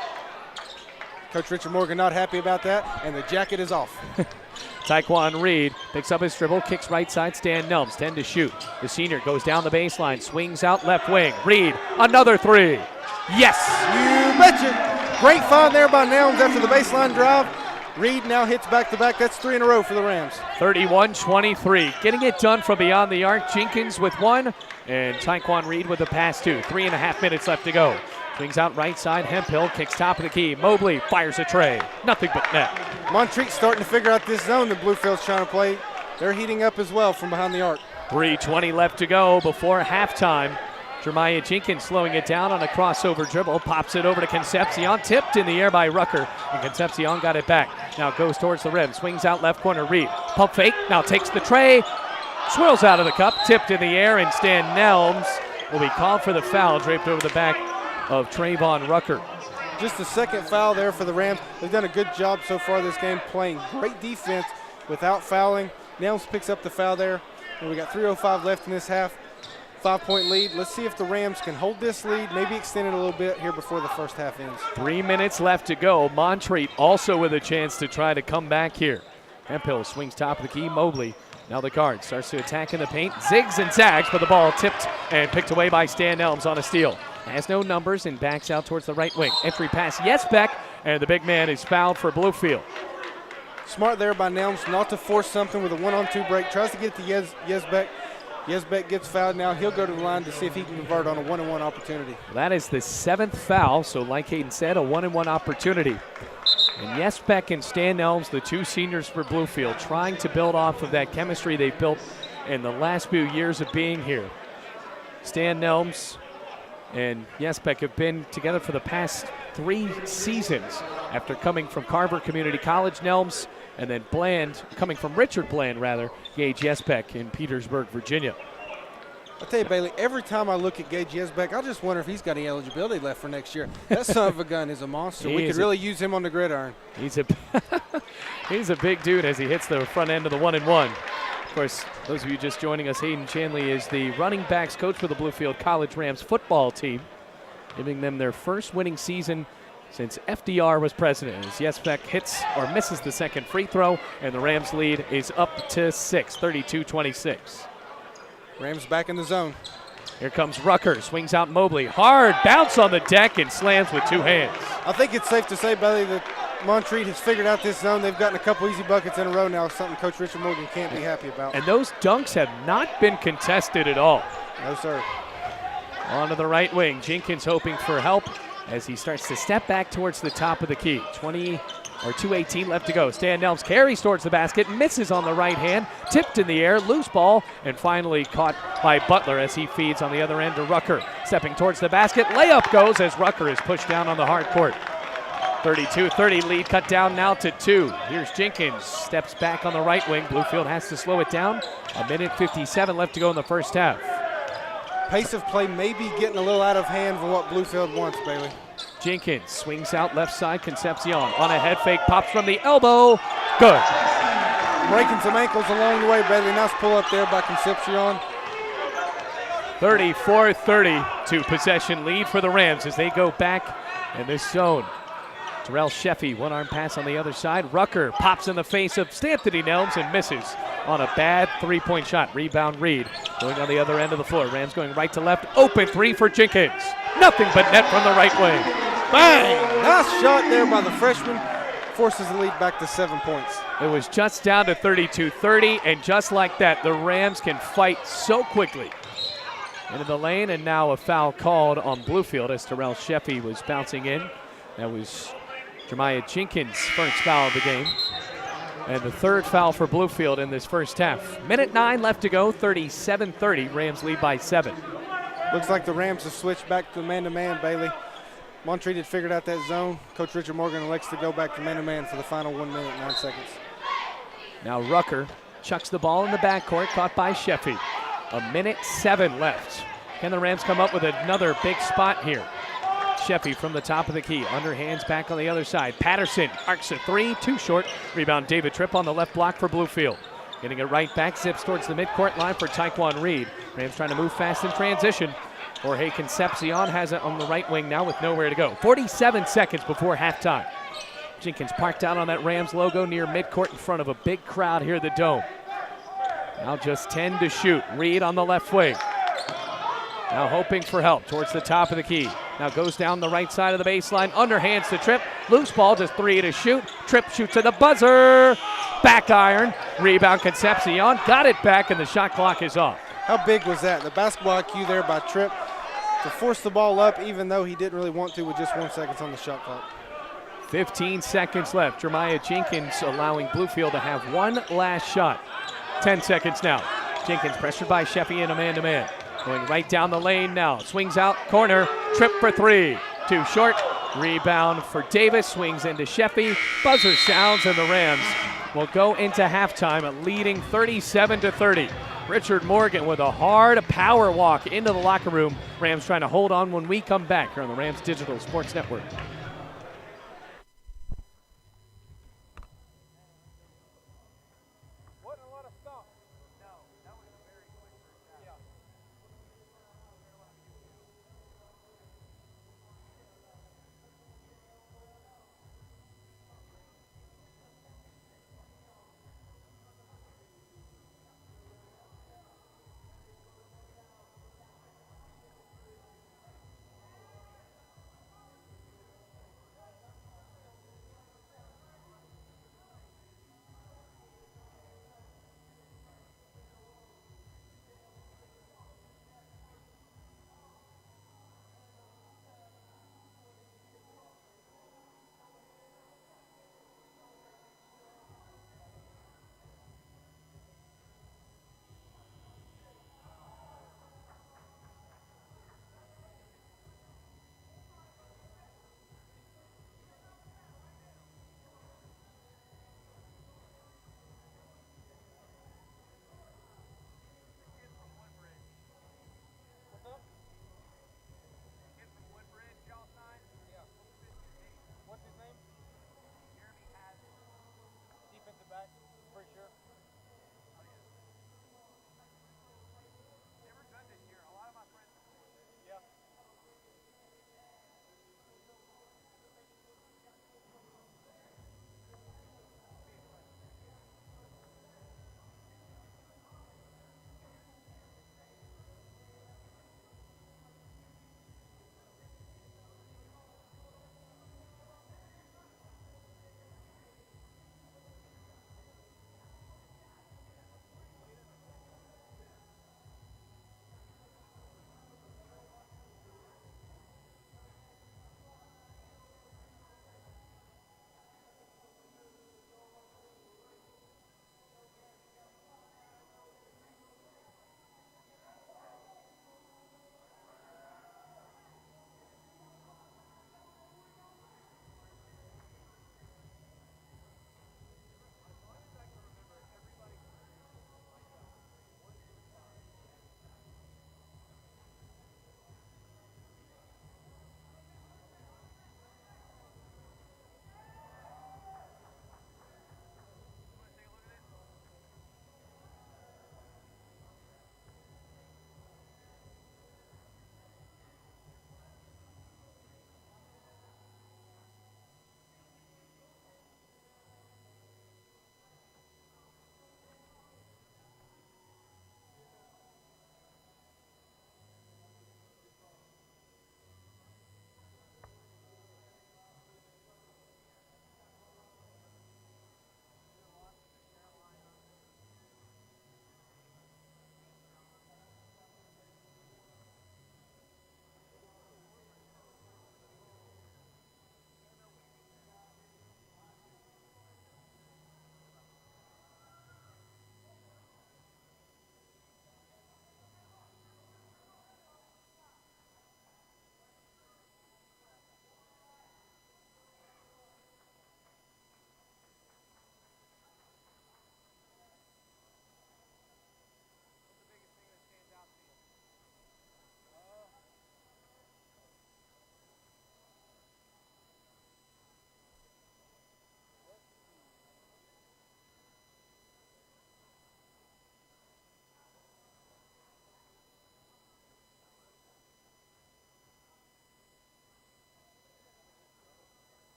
Coach Richard Morgan not happy about that, and the jacket is off. Tyquan Reed picks up his dribble, kicks right side, Stan Nelms, 10 to shoot. The senior goes down the baseline, swings out left wing. Reed, another 3. Yes! You betcha. Great find there by Nelms after the baseline drive. Reed now hits back-to-back. That's 3 in a row for the Rams. 31-23. Getting it done from beyond the arc. Jenkins with 1, and Tyquan Reed with the pass 2. 3.5 minutes left to go. Swings out right side. Hemphill kicks top of the key. Mobley fires a tray. Nothing but net. Montreat's starting to figure out this zone that Bluefield's trying to play. They're heating up as well from behind the arc. 3:20 left to go before halftime. Jeremiah Jenkins slowing it down on a crossover dribble, pops it over to Concepcion, tipped in the air by Rucker, and Concepcion got it back. Now goes towards the rim, swings out left corner, Reed, pump fake, now takes the tray, swirls out of the cup, tipped in the air, and Stan Nelms will be called for the foul, draped over the back of Trayvon Rucker. Just the second foul there for the Rams. They've done a good job so far this game, playing great defense without fouling. Nelms picks up the foul there, and we got 3:05 left in this half. 5-point lead. Let's see if the Rams can hold this lead, maybe extend it a little bit here before the first half ends. 3 minutes left to go. Montreat also with a chance to try to come back here. Hemphill swings top of the key. Mobley, now the guard, starts to attack in the paint. Zigs and zags, but the ball tipped and picked away by Stan Nelms on a steal. Has no numbers and backs out towards the right wing. Entry pass, Jesbeck, and the big man is fouled for Bluefield. Smart there by Nelms not to force something with a 1-on-2 break. Tries to get to Jesbeck. Jesbeck gets fouled now. He'll go to the line to see if he can convert on a 1-on-1 opportunity. That is the 7th foul, so like Hayden said, a 1-on-1 opportunity. And Jesbeck and Stan Nelms, the two seniors for Bluefield, trying to build off of that chemistry they've built in the last few years of being here. Stan Nelms and Jesbeck have been together for the past 3 seasons after coming from Carver Community College. Nelms and then Bland, coming from Richard Bland rather, Gage Jesbeck in Petersburg, Virginia. I'll tell you, Bailey, every time I look at Gage Jesbeck, I just wonder if he's got any eligibility left for next year. That son of a gun is a monster. We could really use him on the gridiron. He's a big dude as he hits the front end of the 1-and-1. Of course, those of you just joining us, Hayden Chanley is the running backs coach for the Bluefield College Rams football team, giving them their first winning season since FDR was president. As Jesbeck hits or misses the second free throw, and the Rams lead is up to 6, 32-26. Rams back in the zone. Here comes Rucker, swings out Mobley. Hard bounce on the deck and slams with 2 hands. I think it's safe to say, Bailey, that Montreat has figured out this zone. They've gotten a couple easy buckets in a row now, something Coach Richard Morgan can't be happy about. And those dunks have not been contested at all. No, sir. On to the right wing. Jenkins hoping for help as he starts to step back towards the top of the key. 2:18 left to go. Stan Nelms carries towards the basket, misses on the right hand, tipped in the air, loose ball, and finally caught by Butler as he feeds on the other end to Rucker. Stepping towards the basket, layup goes as Rucker is pushed down on the hard court. 32-30 lead cut down now to 2. Here's Jenkins, steps back on the right wing. Bluefield has to slow it down. 1:57 left to go in the first half. Pace of play may be getting a little out of hand for what Bluefield wants, Bailey. Jenkins swings out left side. Concepcion on a head fake, pops from the elbow. Good. Breaking some ankles along the way, Bailey. Nice pull up there by Concepcion. 34-32 possession lead for the Rams as they go back in this zone. Terrell Sheffy, one-arm pass on the other side. Rucker pops in the face of Stanthony Nelms and misses on a bad three-point shot. Rebound Reed going on the other end of the floor. Rams going right to left. Open 3 for Jenkins. Nothing but net from the right wing. Bang! Nice shot there by the freshman. Forces the lead back to 7 points. It was just down to 32-30, and just like that, the Rams can fight so quickly. Into the lane, and now a foul called on Bluefield as Terrell Sheffy was bouncing in. That was Jeremiah Jenkins' first foul of the game. And the 3rd foul for Bluefield in this first half. 1:09 left to go, 37-30. Rams lead by 7. Looks like the Rams have switched back to man-to-man, Bailey. Montreat had figured out that zone. Coach Richard Morgan elects to go back to man-to-man for the final 1 minute, 9 seconds. Now Rucker chucks the ball in the backcourt, caught by Sheffy. 1:07 left. Can the Rams come up with another big spot here? Sheffy from the top of the key, underhands back on the other side. Patterson arcs a 3, too short. Rebound David Tripp on the left block for Bluefield. Getting it right back, zips towards the midcourt line for Taekwon Reed. Rams trying to move fast in transition. Jorge Concepcion has it on the right wing now with nowhere to go. 47 seconds before halftime. Jenkins parked out on that Rams logo near midcourt in front of a big crowd here at the Dome. Now just 10 to shoot. Reed on the left wing. Now hoping for help towards the top of the key. Now goes down the right side of the baseline. Underhands to Tripp. Loose ball, just 3 to shoot. Tripp shoots at the buzzer. Back iron. Rebound Concepcion. Got it back, and the shot clock is off. How big was that? The basketball IQ there by Tripp to force the ball up, even though he didn't really want to with just 1 second on the shot clock. 15 seconds left. Jeremiah Jenkins allowing Bluefield to have one last shot. 10 seconds now. Jenkins pressured by Sheffy in a man-to-man. Going right down the lane now. Swings out, corner, Tripp for 3. Too short. Rebound for Davis. Swings into Sheffy. Buzzer sounds, and the Rams will go into halftime leading 37-30. Richard Morgan with a hard power walk into the locker room. Rams trying to hold on when we come back here on the Rams Digital Sports Network.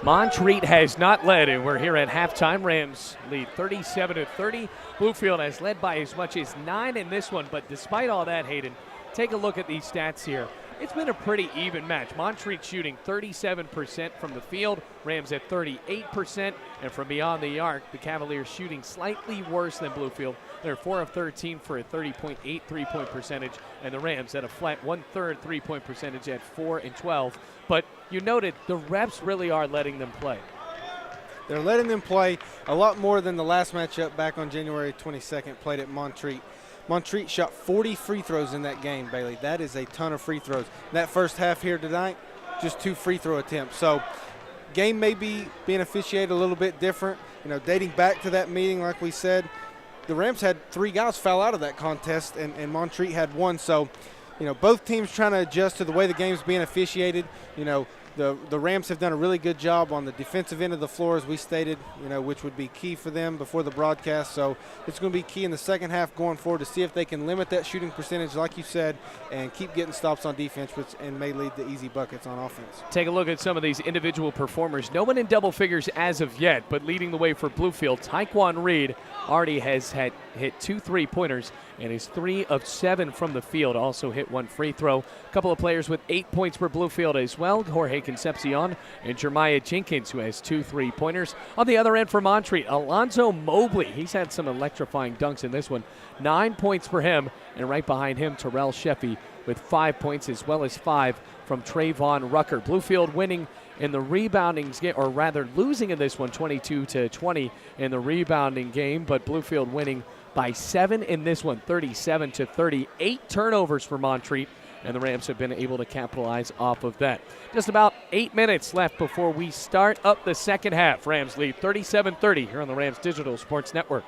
Montreat has not led, and we're here at halftime. Rams lead 37-30. Bluefield has led by as much as 9 in this one, but despite all that, Hayden, take a look at these stats here. It's been a pretty even match. Montreat shooting 37% from the field, Rams at 38%, and from beyond the arc, the Cavaliers shooting slightly worse than Bluefield. They're 4 of 13 for a 30.8 three-point percentage, and the Rams at a flat 1/3 three-point percentage at 4 and 12. But you noted the refs really are letting them play. They're letting them play a lot more than the last matchup back on January 22nd played at Montreat. Montreat shot 40 free throws in that game, Bailey. That is a ton of free throws. That first half here tonight, just 2 free throw attempts. So game may be being officiated a little bit different. You know, dating back to that meeting, like we said, the Rams had 3 guys foul out of that contest, and Montreat had 1. So, you know, both teams trying to adjust to the way the game's being officiated. You know, the Rams have done a really good job on the defensive end of the floor, as we stated, you know, which would be key for them before the broadcast. So it's going to be key in the second half going forward to see if they can limit that shooting percentage, like you said, and keep getting stops on defense, which and may lead to easy buckets on offense. Take a look at some of these individual performers. No one in double figures as of yet, but leading the way for Bluefield, Taekwon Reed already has hit 2 3-pointers and is 3 of 7 from the field. Also hit 1 free throw. A couple of players with 8 points for Bluefield as well. Jorge Concepcion and Jeremiah Jenkins, who has 2 3-pointers. On the other end for Montreat, Alonzo Mobley. He's had some electrifying dunks in this one. 9 points for him, and right behind him, Terrell Sheffy with 5 points as well as 5 from Trayvon Rucker. Bluefield winning in the rebounding game, or rather losing in this one 22-20 in the rebounding game, but Bluefield winning by 7 in this one, 37-30. 8 turnovers for Montreat, and the Rams have been able to capitalize off of that. Just about 8 minutes left before we start up the second half. Rams lead 37-30 here on the Rams Digital Sports Network.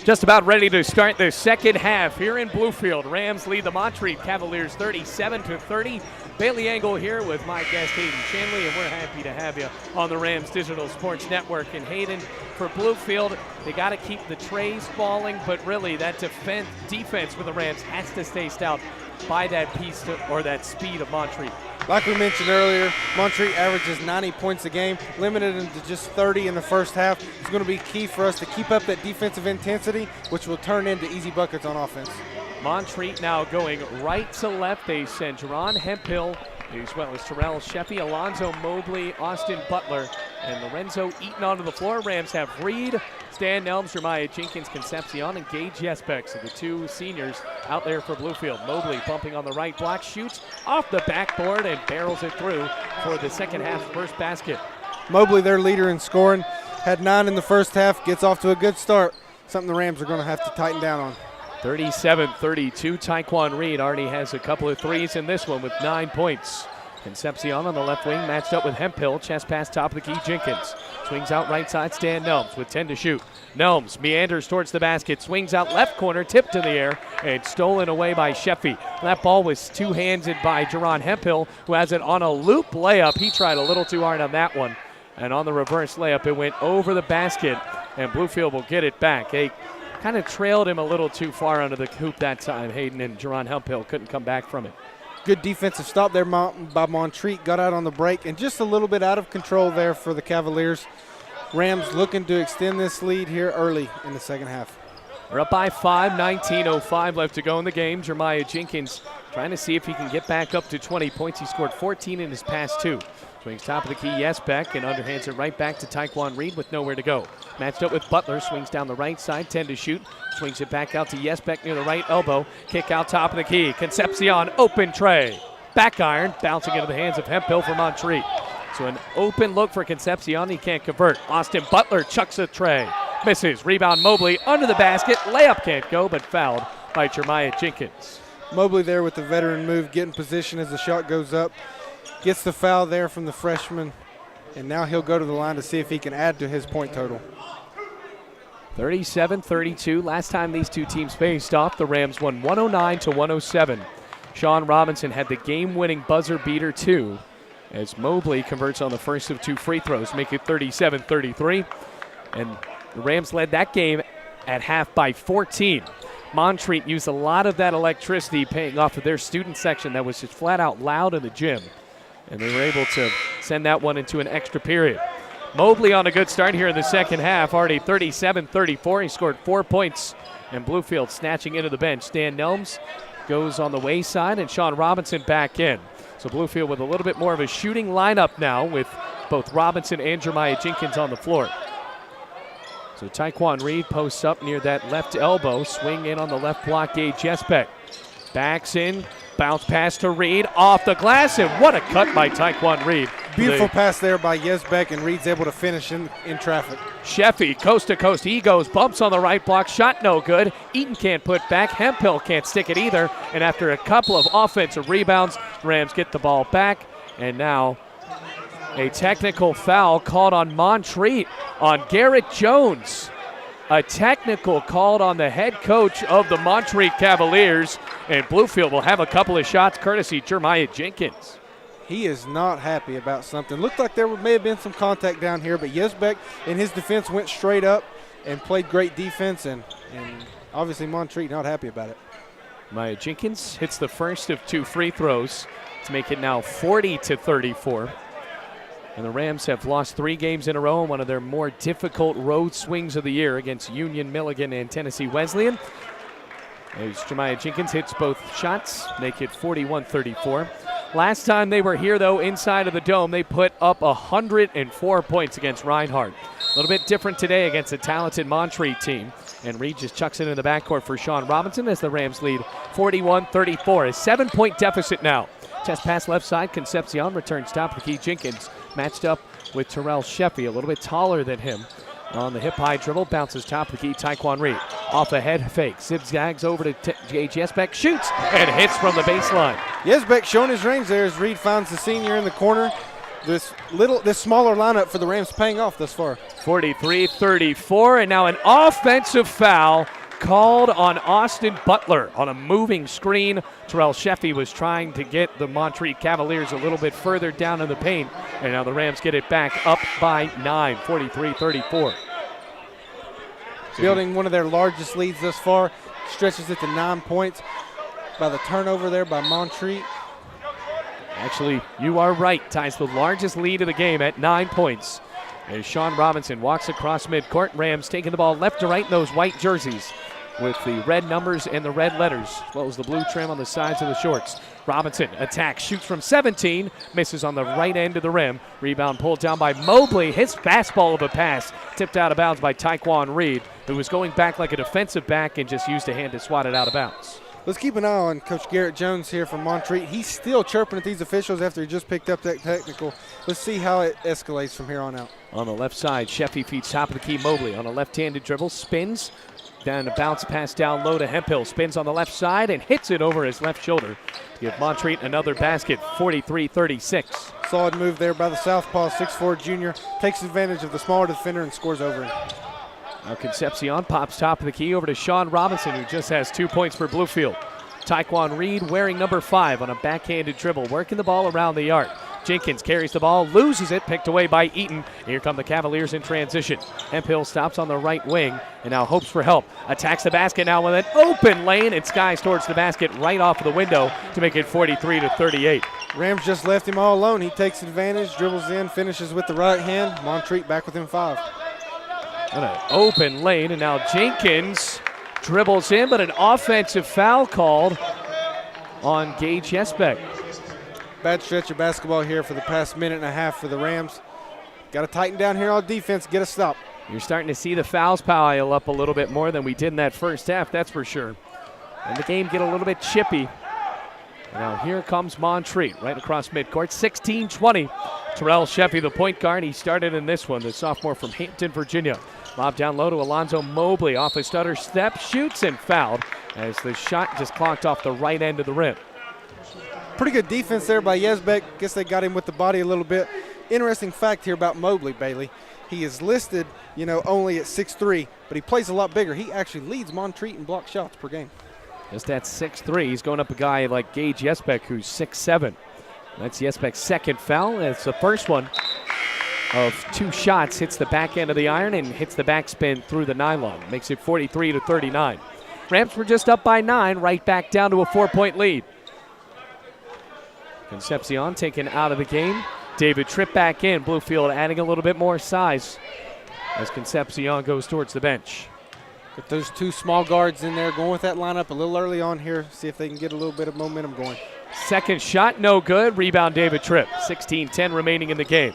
Just about ready to start the second half here in Bluefield. Rams lead the Montreat Cavaliers 37-30. Bailey Angle here with my guest Hayden Shanley, and we're happy to have you on the Rams Digital Sports Network. And Hayden, for Bluefield, they got to keep the trays falling, but really that defense for the Rams has to stay stout by that that speed of Montreat. Like we mentioned earlier, Montreat averages 90 points a game, limited them to just 30 in the first half. It's going to be key for us to keep up that defensive intensity, which will turn into easy buckets on offense. Montreat now going right to left. They send Jerron Hemphill, as well as Terrell Sheffy, Alonzo Mobley, Austin Butler, and Lorenzo Eaton onto the floor. Rams have Reed, Stan Nelms, Jeremiah Jenkins, Concepcion, and Gage Yesbeck. So the two seniors out there for Bluefield. Mobley bumping on the right block, shoots off the backboard and barrels it through for the second half first basket. Mobley, their leader in scoring, had 9 in the first half, gets off to a good start. Something the Rams are going to have to tighten down on. 37-32. Taekwon Reed already has a couple of threes in this one with 9 points. Concepcion on the left wing matched up with Hemphill. Chest pass top of the key. Jenkins swings out right side. Stan Nelms with 10 to shoot. Nelms meanders towards the basket. Swings out left corner. Tipped in the air and stolen away by Sheffy. That ball was two-handed by Jerron Hemphill, who has it on a loop layup. He tried a little too hard on that one. And on the reverse layup, it went over the basket. And Bluefield will get it back. They kind of trailed him a little too far under the hoop that time. Hayden and Jerron Hemphill couldn't come back from it. Good defensive stop there by Montreat. Got out on the break and just a little bit out of control there for the Cavaliers. Rams looking to extend this lead here early in the second half. We're up by 5, 19:05 left to go in the game. Jeremiah Jenkins trying to see if he can get back up to 20 points. He scored 14 in his past 2. Swings top of the key, Yesbeck, and underhands it right back to Taekwon Reed with nowhere to go. Matched up with Butler, swings down the right side, 10 to shoot. Swings it back out to Yesbeck near the right elbow. Kick out top of the key. Concepcion, open tray. Back iron, bouncing into the hands of Hemphill for Montreat. So an open look for Concepcion, he can't convert. Austin Butler chucks a tray. Misses, rebound Mobley under the basket. Layup can't go, but fouled by Jeremiah Jenkins. Mobley there with the veteran move, getting position as the shot goes up. Gets the foul there from the freshman, and now he'll go to the line to see if he can add to his point total. 37-32. Last time these two teams faced off, the Rams won 109-107. Sean Robinson had the game-winning buzzer beater too, as Mobley converts on the first of 2 free throws, make it 37-33. And the Rams led that game at half by 14. Montreat used a lot of that electricity paying off of their student section that was just flat out loud in the gym. And they were able to send that one into an extra period. Mobley on a good start here in the second half, already 37-34. He scored 4 points, and Bluefield snatching into the bench. Stan Nelms goes on the wayside, and Sean Robinson back in. So Bluefield with a little bit more of a shooting lineup now with both Robinson and Jeremiah Jenkins on the floor. So Taekwon Reed posts up near that left elbow, swing in on the left block, Gage Yesbeck. Backs in, bounce pass to Reed, off the glass, and what a cut by Taekwon Reed. Beautiful pass there by Yesbeck, and Reed's able to finish in traffic. Sheffy, coast to coast, he goes, bumps on the right block, shot no good. Eaton can't put back, Hemphill can't stick it either, and after a couple of offensive rebounds, Rams get the ball back, and now a technical foul called on Montreat on Garrett Jones. A technical called on the head coach of the Montreat Cavaliers, and Bluefield will have a couple of shots courtesy Jeremiah Jenkins. He is not happy about something. Looked like there may have been some contact down here, but Yesbeck in his defense went straight up and played great defense, and obviously Montreat not happy about it. Jeremiah Jenkins hits the first of 2 free throws to make it now 40-34. And the Rams have lost 3 games in a row in one of their more difficult road swings of the year against Union, Milligan, and Tennessee Wesleyan. As Jeremiah Jenkins hits both shots, make it 41-34. Last time they were here, though, inside of the Dome, they put up 104 points against Reinhardt. A little bit different today against a talented Montreat team. And Reed just chucks it in the backcourt for Sean Robinson as the Rams lead 41-34. A 7-point deficit now. Chest pass left side, Concepcion returns top of the key. Jenkins matched up with Terrell Sheffy, a little bit taller than him. On the hip-high dribble, bounces top of the key, Taekwon Reed. Off the head fake, zigzags over to Gage Yesbeck, shoots, and hits from the baseline. Yesbeck showing his range there as Reed finds the senior in the corner. this smaller lineup for the Rams paying off thus far. 43-34, and now an offensive foul called on Austin Butler on a moving screen. Terrell Sheffy was trying to get the Montreat Cavaliers a little bit further down in the paint, and now the Rams get it back up by 9, 43-34. Building one of their largest leads thus far, stretches it to 9 points by the turnover there by Montreat. Actually, you are right. Ties the largest lead of the game at 9 points. As Sean Robinson walks across midcourt, Rams taking the ball left to right in those white jerseys with the red numbers and the red letters, as well as the blue trim on the sides of the shorts. Robinson attacks, shoots from 17, misses on the right end of the rim. Rebound pulled down by Mobley. His fastball of a pass tipped out of bounds by Taekwon Reed, who was going back like a defensive back and just used a hand to swat it out of bounds. Let's keep an eye on Coach Garrett Jones here from Montreat. He's still chirping at these officials after he just picked up that technical. Let's see how it escalates from here on out. On the left side, Sheffy feeds top of the key. Mobley on a left-handed dribble, spins down a bounce pass down low to Hemphill. Spins on the left side and hits it over his left shoulder to give Montreat another basket, 43-36. Solid move there by the southpaw, 6'4" junior. Takes advantage of the smaller defender and scores over him. Now Concepcion pops top of the key over to Sean Robinson, who just has 2 points for Bluefield. Taekwon Reed wearing number 5 on a backhanded dribble, working the ball around the arc. Jenkins carries the ball, loses it, picked away by Eaton. Here come the Cavaliers in transition. Hemphill stops on the right wing and now hopes for help. Attacks the basket now with an open lane and skies towards the basket right off of the window to make it 43-38. Rams just left him all alone. He takes advantage, dribbles in, finishes with the right hand. Montreat back within 5. What an open lane, and now Jenkins dribbles in, but an offensive foul called on Gage Jesbeck. Bad stretch of basketball here for the past minute and a half for the Rams. Got to tighten down here on defense, get a stop. You're starting to see the fouls pile up a little bit more than we did in that first half, that's for sure. And the game get a little bit chippy. Now here comes Montreat right across midcourt, 16-20. Terrell Sheffy, the point guard, he started in this one, the sophomore from Hampton, Virginia. Lob down low to Alonzo Mobley, off a stutter step, shoots and fouled as the shot just clocked off the right end of the rim. Pretty good defense there by Jesbeck. Guess they got him with the body a little bit. Interesting fact here about Mobley, Bailey. He is listed, only at 6'3", but he plays a lot bigger. He actually leads Montreat in block shots per game. Just at 6'3", he's going up a guy like Gage Jesbeck, who's 6'7". That's Jesbeck's second foul. That's the first one of 2 shots. Hits the back end of the iron and hits the backspin through the nylon. Makes it 43-39. Rams were just up by 9, right back down to a 4-point lead. Concepcion taken out of the game. David Tripp back in. Bluefield adding a little bit more size as Concepcion goes towards the bench. Get those 2 small guards in there, going with that lineup a little early on here. See if they can get a little bit of momentum going. Second shot, no good. Rebound, David Tripp. 16-10 remaining in the game.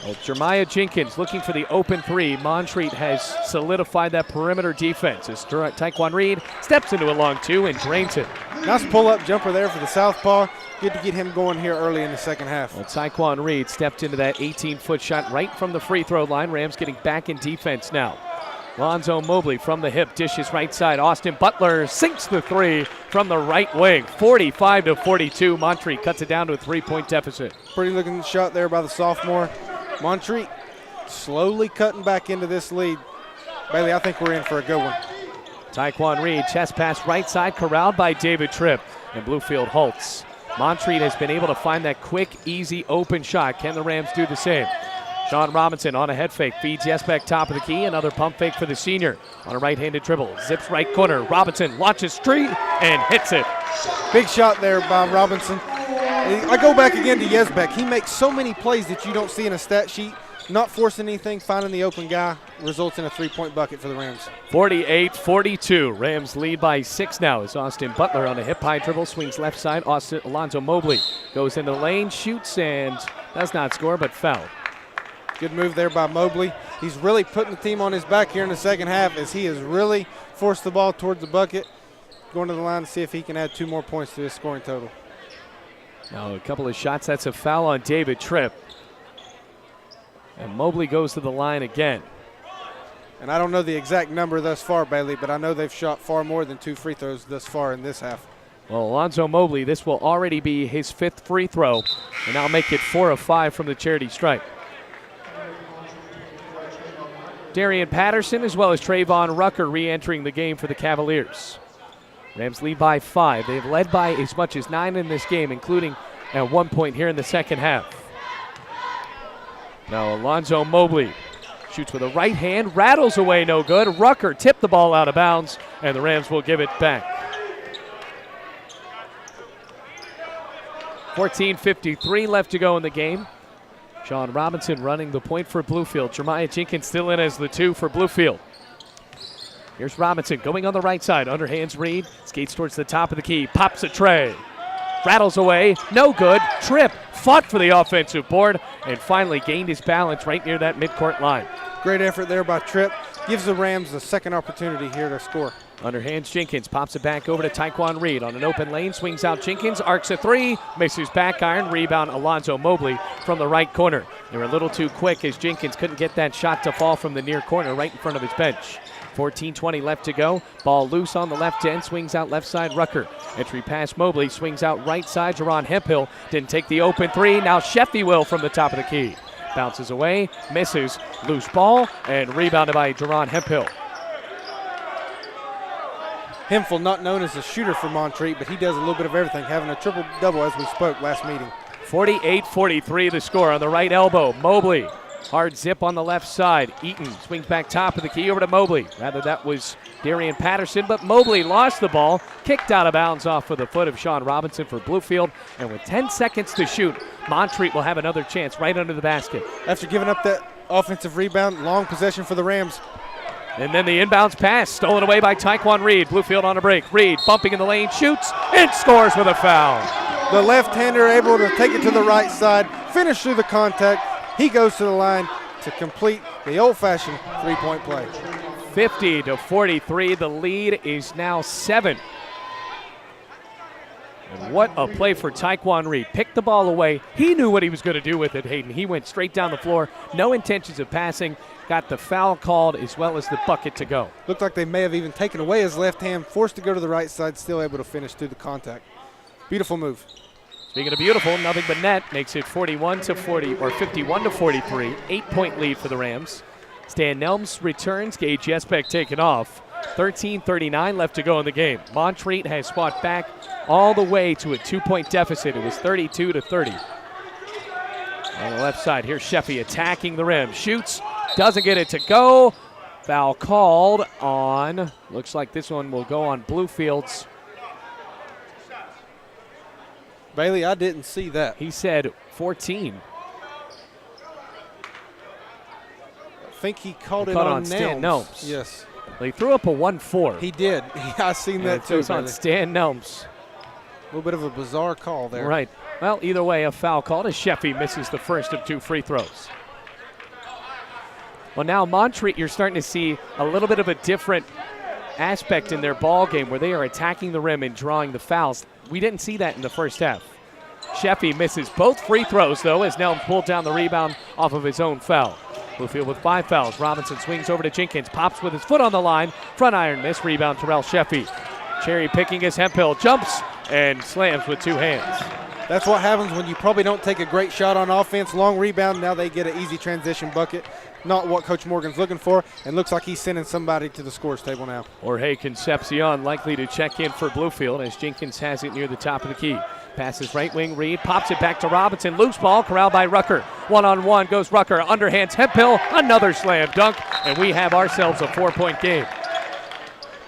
Well, Jeremiah Jenkins looking for the open 3. Montreat has solidified that perimeter defense as Taekwon Reed steps into a long 2 and drains it. Nice pull-up jumper there for the southpaw. Good to get him going here early in the second half. Well, Taekwon Reed stepped into that 18-foot shot right from the free throw line. Rams getting back in defense now. Lonzo Mobley from the hip, dishes right side. Austin Butler sinks the 3 from the right wing. 45-42. Montreat cuts it down to a 3-point deficit. Pretty looking shot there by the sophomore. Montreat slowly cutting back into this lead. Bailey, I think we're in for a good one. Taekwon Reed, chest pass right side, corralled by David Tripp, and Bluefield halts. Montreat has been able to find that quick, easy, open shot. Can the Rams do the same? Sean Robinson on a head fake, feeds Jesbeck top of the key. Another pump fake for the senior on a right-handed dribble. Zips right corner. Robinson launches straight and hits it. Big shot there by Robinson. I go back again to Jesbeck. He makes so many plays that you don't see in a stat sheet. Not forcing anything, finding the open guy, results in a 3-point bucket for the Rams. 48-42. Rams lead by 6 now as Austin Butler on a hip-high dribble, swings left side. Alonzo Mobley goes into the lane, shoots, and does not score, but foul. Good move there by Mobley. He's really putting the team on his back here in the second half as he has really forced the ball towards the bucket. Going to the line to see if he can add 2 more points to his scoring total. Now a couple of shots. That's a foul on David Tripp. And Mobley goes to the line again. And I don't know the exact number thus far, Bailey, but I know they've shot far more than 2 free throws thus far in this half. Well, Alonzo Mobley, this will already be his 5th free throw, and I'll make it 4 of 5 from the charity stripe. Darian Patterson as well as Trayvon Rucker re-entering the game for the Cavaliers. Rams lead by 5. They've led by as much as 9 in this game, including at one point here in the second half. Now Alonzo Mobley shoots with a right hand, rattles away, no good. Rucker tipped the ball out of bounds, and the Rams will give it back. 14:53 left to go in the game. Sean Robinson running the point for Bluefield. Jeremiah Jenkins still in as the 2 for Bluefield. Here's Robinson going on the right side. Underhands Reed, skates towards the top of the key, pops a tray. Rattles away, no good. Tripp fought for the offensive board and finally gained his balance right near that midcourt line. Great effort there by Tripp. Gives the Rams the second opportunity here to score. Underhands Jenkins pops it back over to Tyquan Reed on an open lane. Swings out Jenkins, arcs a 3, misses back iron. Rebound Alonzo Mobley from the right corner. They were a little too quick as Jenkins couldn't get that shot to fall from the near corner right in front of his bench. 14:20 left to go. Ball loose on the left end. Swings out left side Rucker. Entry pass Mobley. Swings out right side. Jerron Hemphill didn't take the open 3. Now Sheffy will from the top of the key. Bounces away. Misses. Loose ball. And rebounded by Jerron Hemphill. Hemphill not known as a shooter for Montreat, but he does a little bit of everything, having a triple-double as we spoke last meeting. 48-43 the score on the right elbow. Mobley. Hard zip on the left side. Eaton swings back top of the key over to Mobley. Rather, that was Darian Patterson, but Mobley lost the ball. Kicked out of bounds off of the foot of Sean Robinson for Bluefield. And with 10 seconds to shoot, Montreat will have another chance right under the basket. After giving up that offensive rebound, long possession for the Rams. And then the inbounds pass stolen away by Tyquan Reed. Bluefield on a break. Reed bumping in the lane, shoots, and scores with a foul. The left-hander able to take it to the right side, finish through the contact. He goes to the line to complete the old-fashioned three-point play. 50-43. The lead is now 7. And what a play for Tyquan Reed. Picked the ball away. He knew what he was going to do with it, Hayden. He went straight down the floor. No intentions of passing. Got the foul called as well as the bucket to go. Looked like they may have even taken away his left hand, forced to go to the right side, still able to finish through the contact. Beautiful move. Speaking of beautiful, nothing but net makes it 41-40 or 51-43. 8-point lead for the Rams. Stan Nelms returns. Gage Jesbeck taken off. 13:39 left to go in the game. Montreat has fought back all the way to a 2-point deficit. It was 32-30. On the left side, here's Sheffy attacking the rim. Shoots, doesn't get it to go. Foul called on, looks like this one will go on Bluefield's. Bailey, I didn't see that. He said 14. I think he called it on Stan Nelms. Yes. Well, he threw up a 1-4. He did. I seen that too. It was on Stan Nelms. A little bit of a bizarre call there. Right. Well, either way, a foul called as Sheffy misses the first of 2 free throws. Well, now Montreat, you're starting to see a little bit of a different aspect in their ball game where they are attacking the rim and drawing the fouls. We didn't see that in the first half. Sheffy misses both free throws, though, as Nelms pulled down the rebound off of his own foul. Bluefield with 5 fouls. Robinson swings over to Jenkins, pops with his foot on the line. Front iron miss, rebound Terrell Sheffy. Cherry picking his Hemphill, jumps and slams with 2 hands. That's what happens when you probably don't take a great shot on offense. Long rebound, now they get an easy transition bucket. Not what Coach Morgan's looking for, and looks like he's sending somebody to the scores table now. Jorge Concepcion likely to check in for Bluefield as Jenkins has it near the top of the key. Passes right wing, Reed pops it back to Robinson. Loose ball, corralled by Rucker. One-on-one goes Rucker, underhands Hemphill, another slam dunk, and we have ourselves a 4-point game.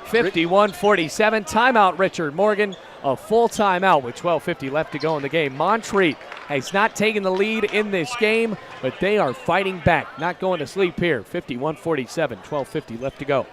51-47, timeout Richard Morgan. A full timeout with 12:50 left to go in the game. Montreat has not taken the lead in this game, but they are fighting back. Not going to sleep here. 51-47, 12:50 left to go.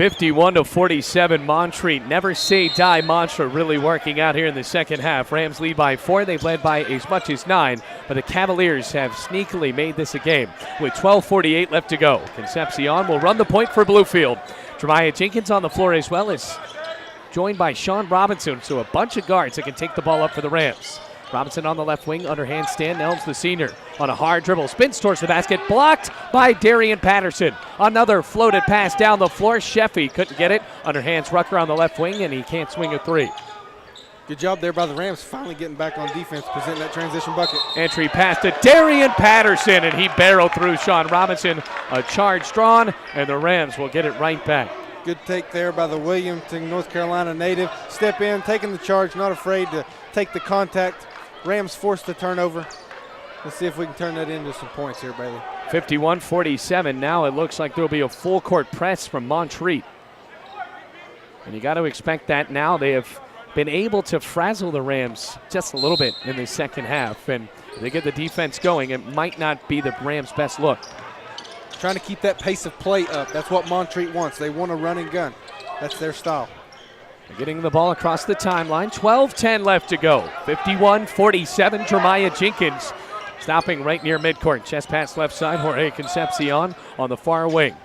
51-47, Montreat. Never say die mantra really working out here in the second half. Rams lead by 4. They've led by as much as 9, but the Cavaliers have sneakily made this a game with 12:48 left to go. Concepcion will run the point for Bluefield. Jeremiah Jenkins on the floor as well, as joined by Sean Robinson, so a bunch of guards that can take the ball up for the Rams. Robinson on the left wing, underhand Stan Nelms, the senior, on a hard dribble, spins towards the basket, blocked by Darian Patterson. Another floated pass down the floor. Sheffy couldn't get it. Underhands Rucker on the left wing, and he can't swing a three. Good job there by the Rams, finally getting back on defense, presenting that transition bucket. Entry pass to Darian Patterson, and he barreled through Sean Robinson. A charge drawn, and the Rams will get it right back. Good take there by the Williamson, North Carolina native. Step in, taking the charge, not afraid to take the contact. Rams forced the turnover. Let's see if we can turn that into some points here, Bailey. 51-47. Now it looks like there'll be a full court press from Montreat. And you got to expect that now. They have been able to frazzle the Rams just a little bit in the second half. And if they get the defense going, it might not be the Rams' best look. Trying to keep that pace of play up. That's what Montreat wants. They want a run and gun. That's their style. Getting the ball across the timeline. 12:10 left to go. 51-47, Jeremiah Jenkins stopping right near midcourt. Chest pass left side, Jorge Concepcion on the far wing.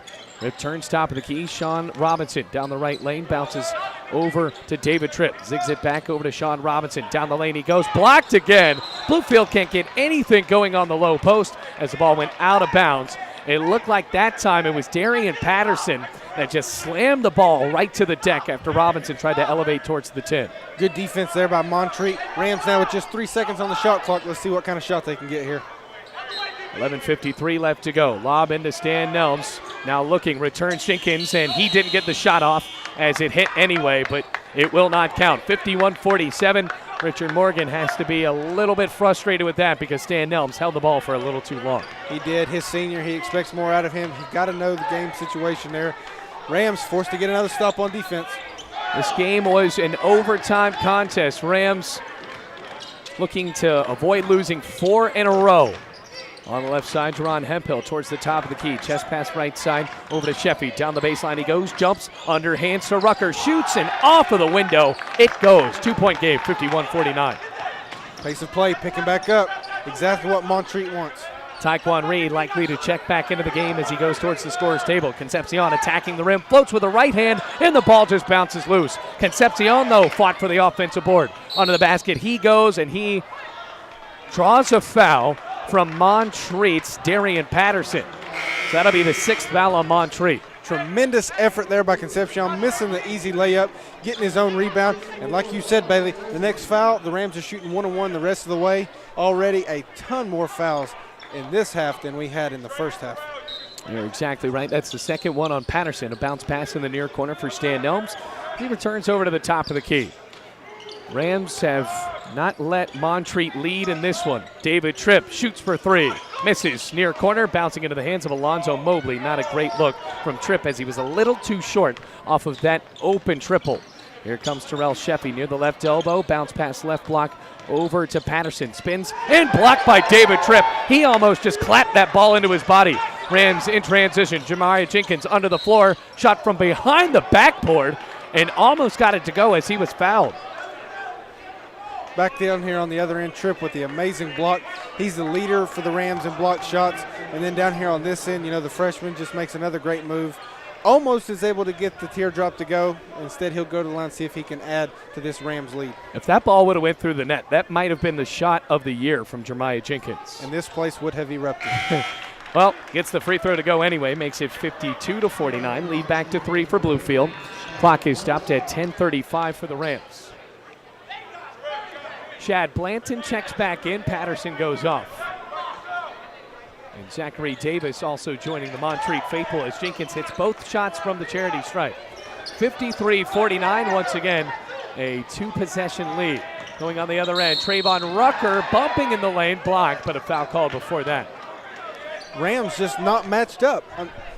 Rip turns top of the key, Sean Robinson down the right lane, bounces over to David Tripp. Zigs it back over to Sean Robinson. Down the lane he goes, blocked again. Bluefield can't get anything going on the low post as the ball went out of bounds. It looked like that time it was Darian Patterson that just slammed the ball right to the deck after Robinson tried to elevate towards the 10. Good defense there by Montreat. Rams now with just 3 seconds on the shot clock. Let's see what kind of shot they can get here. 11:53 left to go. Lob into Stan Nelms. Now looking, returns Jenkins, and he didn't get the shot off as it hit anyway, but it will not count. 51-47. Richard Morgan has to be a little bit frustrated with that because Stan Nelms held the ball for a little too long. He did. His senior, he expects more out of him. He got to know the game situation there. Rams forced to get another stop on defense. This game was an overtime contest. Rams looking to avoid losing 4 in a row. On the left side, Jerron Hemphill towards the top of the key. Chest pass right side over to Sheffy. Down the baseline he goes, jumps, underhands to Rucker, shoots, and off of the window it goes. 2-point game, 51-49. Pace of play, picking back up. Exactly what Montreat wants. Taekwon Reed likely to check back into the game as he goes towards the scorer's table. Concepcion attacking the rim, floats with the right hand, and the ball just bounces loose. Concepcion, though, fought for the offensive board. Under the basket he goes, and he draws a foul from Montreat's Darian Patterson. So that'll be the 6th foul on Montreat. Tremendous effort there by Concepcion, missing the easy layup, getting his own rebound. And like you said, Bailey, the next foul, the Rams are shooting 1-on-1 the rest of the way. Already a ton more fouls in this half than we had in the first half. You're exactly right. That's the second one on Patterson. A bounce pass in the near corner for Stan Nelms. He returns over to the top of the key. Rams have not let Montreat lead in this one. David Tripp shoots for 3. Misses. Near corner, bouncing into the hands of Alonzo Mobley. Not a great look from Tripp as he was a little too short off of that open triple. Here comes Terrell Sheffy near the left elbow. Bounce pass left block over to Patterson. Spins and blocked by David Tripp. He almost just clapped that ball into his body. Rams in transition. Jeremiah Jenkins under the floor. Shot from behind the backboard and almost got it to go as he was fouled. Back down here on the other end, Tripp with the amazing block. He's the leader for the Rams in block shots. And then down here on this end, the freshman just makes another great move. Almost is able to get the teardrop to go. Instead, he'll go to the line and see if he can add to this Rams lead. If that ball would have went through the net, that might have been the shot of the year from Jeremiah Jenkins. And this place would have erupted. Well, gets the free throw to go anyway, makes it 52-49. Lead back to 3 for Bluefield. Clock is stopped at 10:35 for the Rams. Chad Blanton checks back in. Patterson goes off. And Zachary Davis also joining the Montreat faithful as Jenkins hits both shots from the charity stripe. 53-49, once again, a 2-possession lead. Going on the other end, Trayvon Rucker bumping in the lane, blocked, but a foul called before that. Rams just not matched up.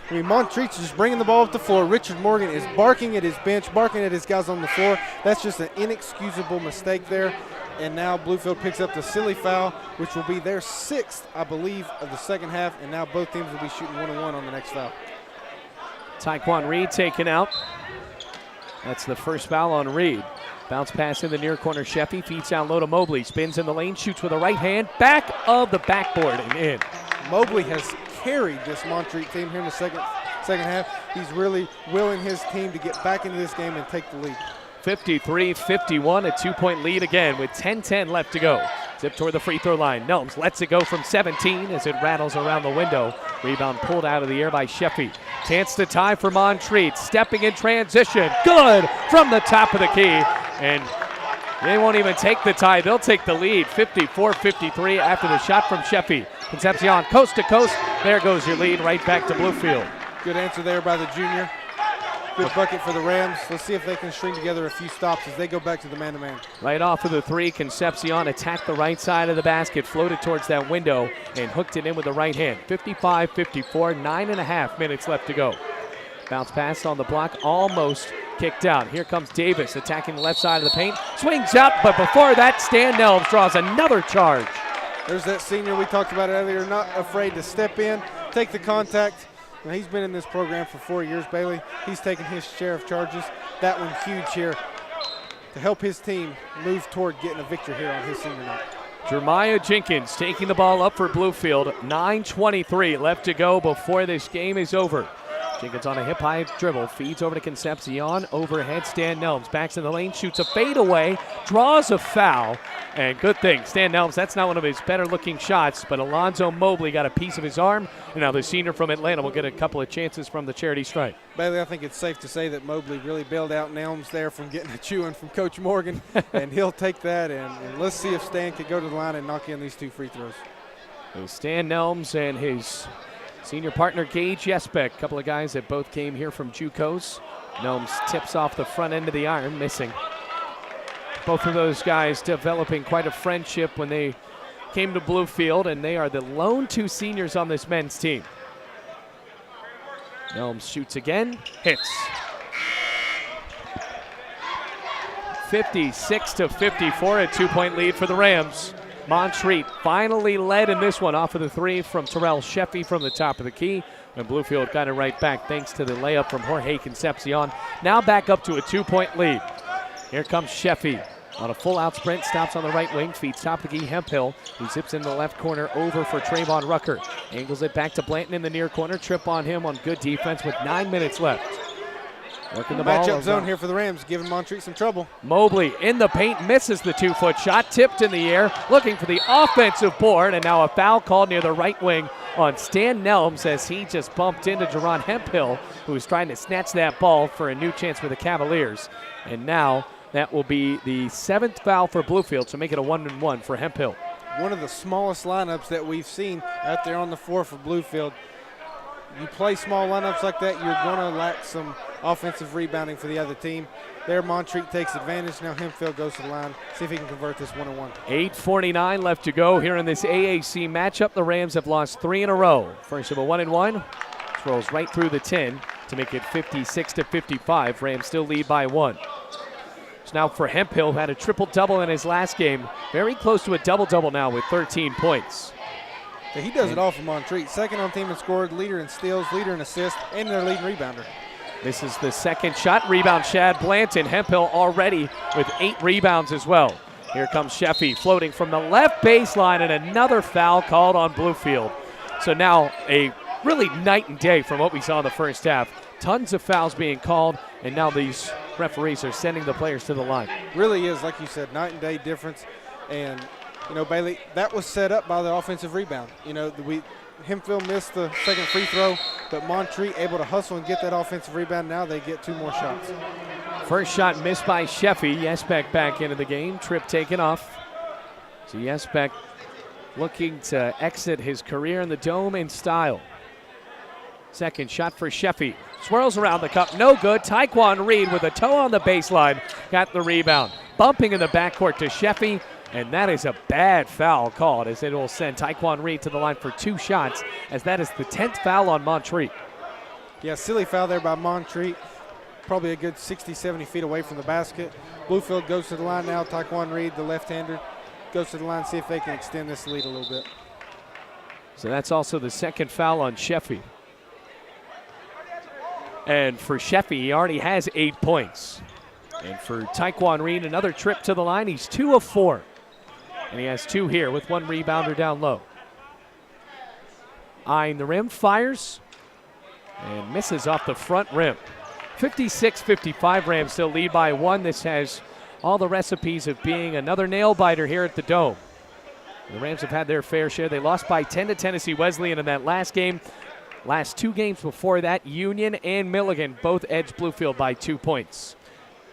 Montreat's just bringing the ball up the floor. Richard Morgan is barking at his bench, barking at his guys on the floor. That's just an inexcusable mistake there. And now Bluefield picks up the silly foul, which will be their 6th, I believe, of the second half. And now both teams will be shooting 1-on-1 on the next foul. Taekwon Reed taken out. That's the first foul on Reed. Bounce pass in the near corner. Sheffy feeds down low to Mobley. Spins in the lane, shoots with a right hand. Back of the backboard and in. Mobley has carried this Montreat team here in the second half. He's really willing his team to get back into this game and take the lead. 53-51, a 2-point lead again with 10:10 left to go. Zip toward the free throw line. Nelms lets it go from 17 as it rattles around the window. Rebound pulled out of the air by Sheffy. Chance to tie for Montreat. Stepping in transition. Good from the top of the key. And they won't even take the tie. They'll take the lead. 54-53 after the shot from Sheffy. Concepcion coast to coast. There goes your lead right back to Bluefield. Good answer there by the junior. Good bucket for the Rams. Let's see if they can string together a few stops as they go back to the man-to-man. Right off of the three, Concepcion attacked the right side of the basket, floated towards that window, and hooked it in with the right hand. 55-54, 9.5 minutes left to go. Bounce pass on the block, almost kicked out. Here comes Davis attacking the left side of the paint. Swings up, but before that, Stan Nelms draws another charge. There's that senior we talked about earlier, not afraid to step in, take the contact. Now, he's been in this program for 4 years, Bailey. He's taken his share of charges. That one huge here to help his team move toward getting a victory here on his senior night. Jeremiah Jenkins taking the ball up for Bluefield. 9:23 left to go before this game is over. Jenkins on a hip-high dribble, feeds over to Concepcion, overhead Stan Nelms, backs in the lane, shoots a fadeaway, draws a foul, and good thing, Stan Nelms, that's not one of his better-looking shots, but Alonzo Mobley got a piece of his arm, and now the senior from Atlanta will get a couple of chances from the charity stripe. Bailey, I think it's safe to say that Mobley really bailed out Nelms there from getting a chewing from Coach Morgan, and he'll take that, and let's see if Stan can go to the line and knock in these 2 free throws. So Stan Nelms and his senior partner Gage Yespek, a couple of guys that both came here from JUCOs. Nelms tips off the front end of the iron, missing. Both of those guys developing quite a friendship when they came to Bluefield, and they are the lone 2 seniors on this men's team. Nelms shoots again, hits. 56-54, a 2-point lead for the Rams. Montreat finally led in this one off of the three from Terrell Sheffy from the top of the key. And Bluefield got it right back thanks to the layup from Jorge Concepcion. Now back up to a 2-point lead. Here comes Sheffy on a full-out sprint, stops on the right wing, feeds top of the key Hemphill, who zips in the left corner over for Trayvon Rucker. Angles it back to Blanton in the near corner. Trip on him on good defense with 9 minutes left. Working the ball. Matchup zone here for the Rams, giving Montreat some trouble. Mobley in the paint, misses the 2-foot shot, tipped in the air, looking for the offensive board, and now a foul called near the right wing on Stan Nelms as he just bumped into Jerron Hemphill, who was trying to snatch that ball for a new chance for the Cavaliers. And now that will be the 7th foul for Bluefield, so make it a 1-and-1 for Hemphill. One of the smallest lineups that we've seen out there on the floor for Bluefield. You play small lineups like that, you're going to lack some offensive rebounding for the other team. There, Montreat takes advantage. Now Hemphill goes to the line. See if he can convert this 1-on-1. 8:49 left to go here in this AAC matchup. The Rams have lost 3 in a row. First of a 1-and-1. Rolls right through the 10 to make it 56-55. Rams still lead by 1. So now for Hemphill, who had a triple-double in his last game. Very close to a double-double now with 13 points. So he does it all for Montreat. Second on team in scored, leader in steals, leader in assists, and their leading rebounder. This is the second shot. Rebound, Shad Blanton. Hemphill already with 8 rebounds as well. Here comes Sheffy floating from the left baseline, and another foul called on Bluefield. So now a really night and day from what we saw in the first half. Tons of fouls being called, and now these referees are sending the players to the line. Really is, like you said, night and day difference. And, you know, Bailey, that was set up by the offensive rebound. You know, Hemphill missed the second free throw, but Montreat able to hustle and get that offensive rebound. Now they get 2 more shots. First shot missed by Sheffy. Yespek back into the game. Trip taken off. So Yespek looking to exit his career in the Dome in style. Second shot for Sheffy. Swirls around the cup. No good. Taekwon Reed with a toe on the baseline. Got the rebound. Bumping in the backcourt to Sheffy. And that is a bad foul called as it will send Taekwon Reed to the line for 2 shots, as that is the 10th foul on Montreat. Yeah, silly foul there by Montreat. Probably a good 60, 70 feet away from the basket. Bluefield goes to the line now. Taekwon Reed, the left-hander, goes to the line, see if they can extend this lead a little bit. So that's also the second foul on Sheffy. And for Sheffy, he already has 8 points. And for Taekwon Reed, another trip to the line. He's 2 of 4. And he has 2 here with 1 rebounder down low. Eyeing the rim, fires, and misses off the front rim. 56-55, Rams still lead by 1. This has all the recipes of being another nail-biter here at the Dome. The Rams have had their fair share. They lost by 10 to Tennessee Wesleyan in that last game. Last 2 games before that, Union and Milligan both edged Bluefield by 2 points.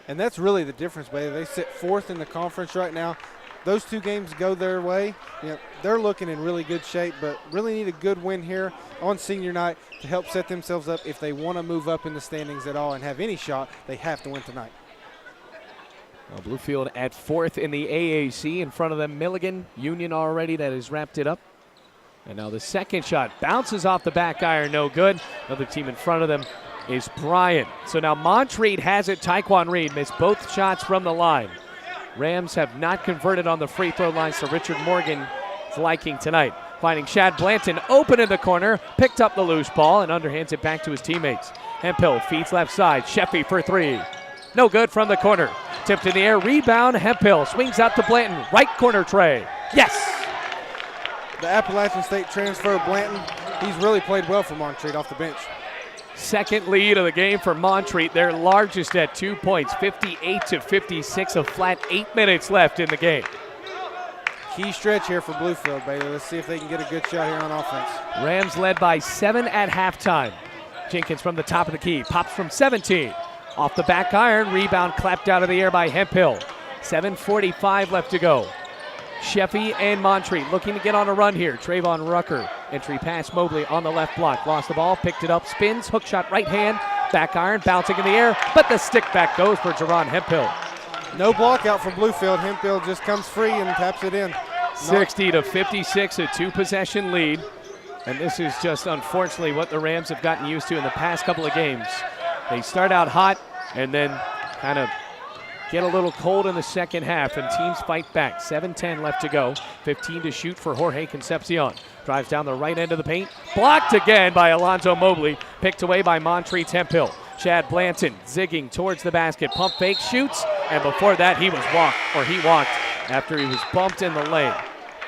And that's really the difference, Bailey. They sit 4th in the conference right now. Those 2 games go their way. They're looking in really good shape, but really need a good win here on senior night to help set themselves up. If they want to move up in the standings at all and have any shot, they have to win tonight. Well, Bluefield at 4th in the AAC. In front of them, Milligan. Union already that has wrapped it up. And now the second shot bounces off the back iron, no good. Another team in front of them is Bryant. So now Montreat has it. Taekwon Reed missed both shots from the line. Rams have not converted on the free throw line, so Richard Morgan's liking tonight. Finding Shad Blanton open in the corner, picked up the loose ball and underhands it back to his teammates. Hemphill feeds left side, Sheffy for 3. No good from the corner. Tipped in the air, rebound, Hemphill swings out to Blanton, right corner tray. Yes! The Appalachian State transfer, Blanton, he's really played well for Montreat off the bench. Second lead of the game for Montreat, their largest at 2 points, 58-56, a flat 8 minutes left in the game. Key stretch here for Bluefield, Bailey. Let's see if they can get a good shot here on offense. Rams led by 7 at halftime. Jenkins from the top of the key, pops from 17. Off the back iron, rebound clapped out of the air by Hemphill. 7:45 left to go. Sheffy and Montreat looking to get on a run here. Trayvon Rucker, entry pass Mobley on the left block. Lost the ball, picked it up, spins, hook shot right hand, back iron, bouncing in the air, but the stick back goes for Jerron Hemphill. No block out for Bluefield. Hemphill just comes free and taps it in. 60-56, a 2-possession lead. And this is just unfortunately what the Rams have gotten used to in the past couple of games. They start out hot and then kind of get a little cold in the second half, and teams fight back. 7:10 left to go. 15 to shoot for Jorge Concepcion. Drives down the right end of the paint. Blocked again by Alonzo Mobley. Picked away by Montreat's Hemphill. Shad Blanton zigging towards the basket. Pump fake, shoots, and before that he walked after he was bumped in the lane.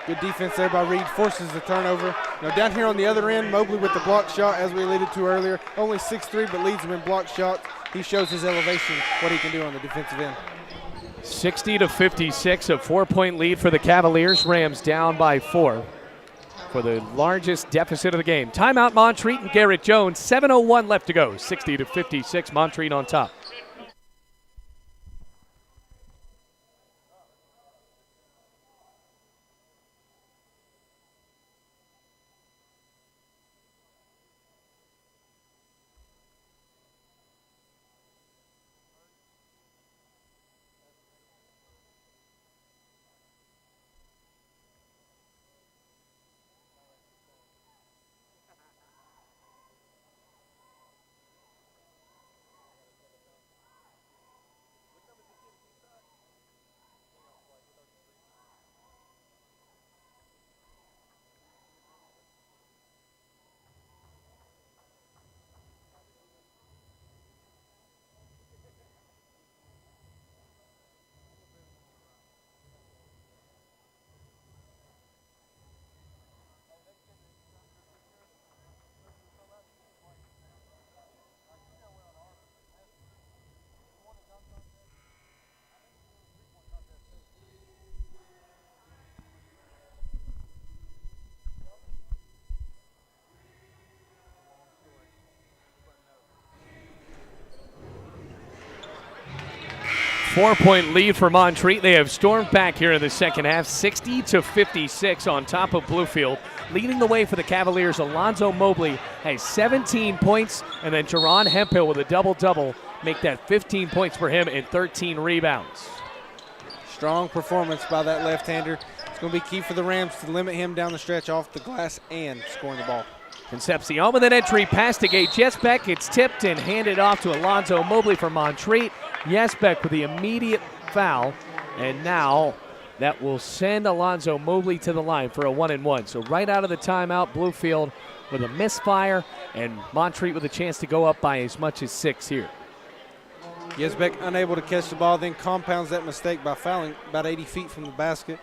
Good defense there by Reed, forces the turnover. Now down here on the other end, Mobley with the block shot, as we alluded to earlier. Only 6'3", but leads him in block shots. He shows his elevation, what he can do on the defensive end. 60-56, a 4-point lead for the Cavaliers. Rams down by 4 for the largest deficit of the game. Timeout Montreat and Garrett Jones. 7:01 left to go. 60-56, Montreat on top. Four-point lead for Montreat. They have stormed back here in the second half, 60-56 on top of Bluefield. Leading the way for the Cavaliers, Alonzo Mobley has 17 points, and then Jerron Hemphill with a double-double make that 15 points for him and 13 rebounds. Strong performance by that left-hander. It's going to be key for the Rams to limit him down the stretch off the glass and scoring the ball. Concepcion with an entry pass to Gage Yesbeck. It's tipped and handed off to Alonzo Mobley for Montreat. Yesbeck with the immediate foul, and now that will send Alonzo Mobley to the line for a 1-and-1. So right out of the timeout, Bluefield with a misfire, and Montreat with a chance to go up by as much as 6 here. Yesbeck unable to catch the ball, then compounds that mistake by fouling about 80 feet from the basket.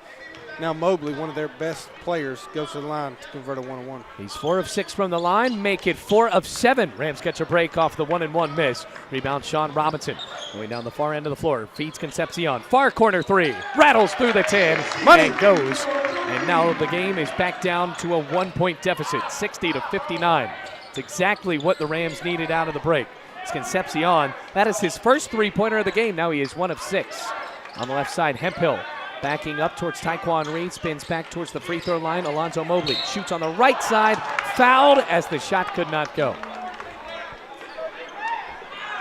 Now Mobley, one of their best players, goes to the line to convert a 1-on-1. He's 4 of 6 from the line, make it 4 of 7. Rams catch a break off the 1-and-1 miss. Rebound Sean Robinson going down the far end of the floor. Feeds Concepcion. Far corner 3. Rattles through the 10. Money and goes. And now the game is back down to a 1-point deficit, 60-59. It's exactly what the Rams needed out of the break. It's Concepcion. That is his first three-pointer of the game. Now he is 1 of 6. On the left side, Hemphill backing up towards Taekwon Reed, spins back towards the free throw line. Alonzo Mobley shoots on the right side, fouled as the shot could not go.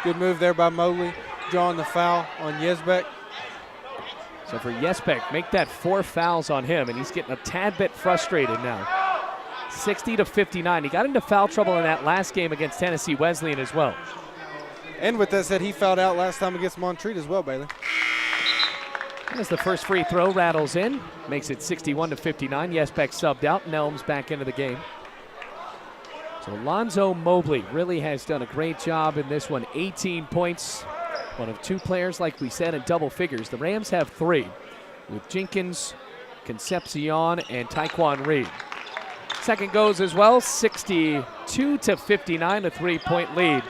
Good move there by Mobley, drawing the foul on Yesbeck. So for Yesbeck, make that 4 fouls on him, and he's getting a tad bit frustrated now. 60-59. He got into foul trouble in that last game against Tennessee Wesleyan as well. And with that said, he fouled out last time against Montreat as well, Bailey. As the first free throw rattles in, makes it 61-59. Yesbeck subbed out. Nelms back into the game. So Alonzo Mobley really has done a great job in this one. 18 points. One of 2 players, like we said, in double figures. The Rams have 3 with Jenkins, Concepcion, and Taekwon Reed. Second goes as well, 62-59, a 3-point lead.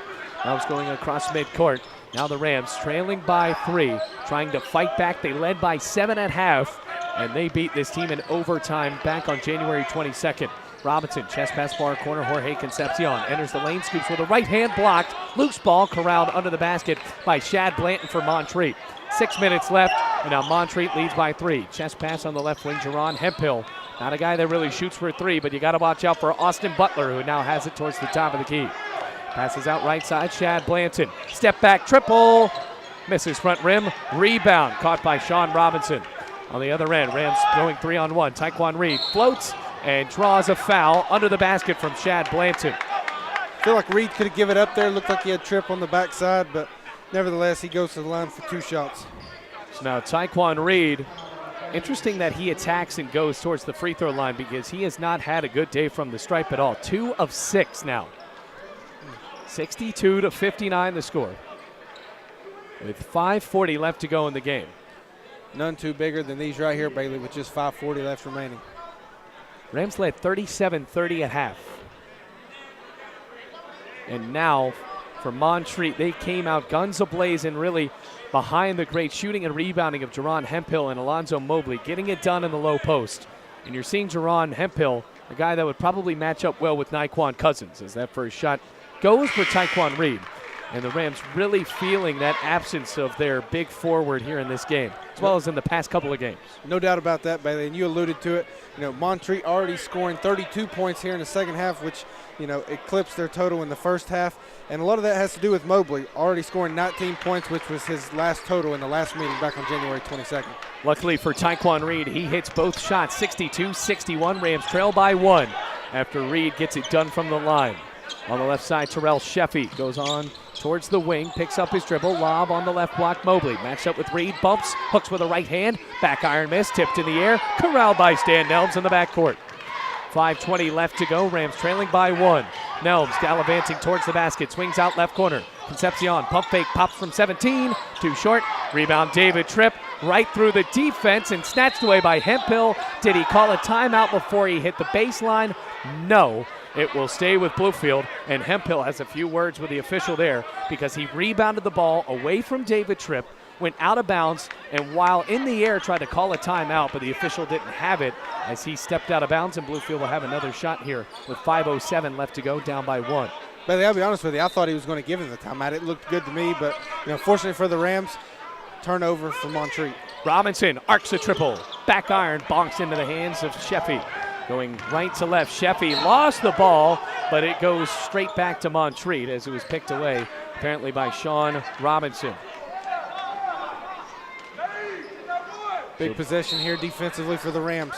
That was going across midcourt. Now the Rams trailing by 3, trying to fight back. They led by 7 at half, and they beat this team in overtime back on January 22nd. Robinson, chest pass far corner, Jorge Concepcion enters the lane, scoops with a right hand blocked. Loose ball corralled under the basket by Shad Blanton for Montreat. 6 minutes left, and now Montreat leads by 3. Chest pass on the left wing, Jerron Hemphill. Not a guy that really shoots for 3, but you got to watch out for Austin Butler, who now has it towards the top of the key. Passes out right side, Shad Blanton. Step back triple. Misses front rim. Rebound caught by Sean Robinson. On the other end, Rams going 3-on-1. Taekwon Reed floats and draws a foul under the basket from Shad Blanton. I feel like Reed could have given it up there. Looked like he had trip on the backside, but nevertheless, he goes to the line for 2 shots. So now Taekwon Reed, interesting that he attacks and goes towards the free throw line because he has not had a good day from the stripe at all. 2 of 6 now. 62-59 the score. With 5:40 left to go in the game. None too bigger than these right here, Bailey, with just 5:40 left remaining. Rams led 37-30 at half. And now for Montreat, they came out guns a-blazing, really behind the great shooting and rebounding of Jerron Hemphill and Alonzo Mobley, getting it done in the low post. And you're seeing Jerron Hemphill, a guy that would probably match up well with Naquan Cousins, as that first shot goes for Taekwon Reed. And the Rams really feeling that absence of their big forward here in this game, as well as in the past couple of games. No doubt about that, Bailey, and you alluded to it. You know, Montreat already scoring 32 points here in the second half, which, you know, eclipsed their total in the first half. And a lot of that has to do with Mobley already scoring 19 points, which was his last total in the last meeting back on January 22nd. Luckily for Taekwon Reed, he hits both shots, 62-61. Rams trail by 1 after Reed gets it done from the line. On the left side, Terrell Sheffy goes on towards the wing, picks up his dribble, lob on the left block. Mobley matched up with Reed, bumps, hooks with a right hand, back iron miss, tipped in the air, corralled by Stan Nelms in the backcourt. 5:20 left to go, Rams trailing by 1. Nelms gallivanting towards the basket, swings out left corner. Concepcion, pump fake, pops from 17, too short. Rebound, David Tripp, right through the defense and snatched away by Hemphill. Did he call a timeout before he hit the baseline? No. It will stay with Bluefield, and Hemphill has a few words with the official there because he rebounded the ball away from David Tripp, went out of bounds, and while in the air tried to call a timeout, but the official didn't have it as he stepped out of bounds, and Bluefield will have another shot here with 5:07 left to go, down by 1. But I'll be honest with you, I thought he was going to give him the timeout. It looked good to me, but, you know, fortunately for the Rams, turnover for Montreat. Robinson arcs a triple, back iron, bonks into the hands of Sheffy. Going right to left, Sheffy lost the ball, but it goes straight back to Montreat as it was picked away, apparently by Sean Robinson. Big possession here defensively for the Rams.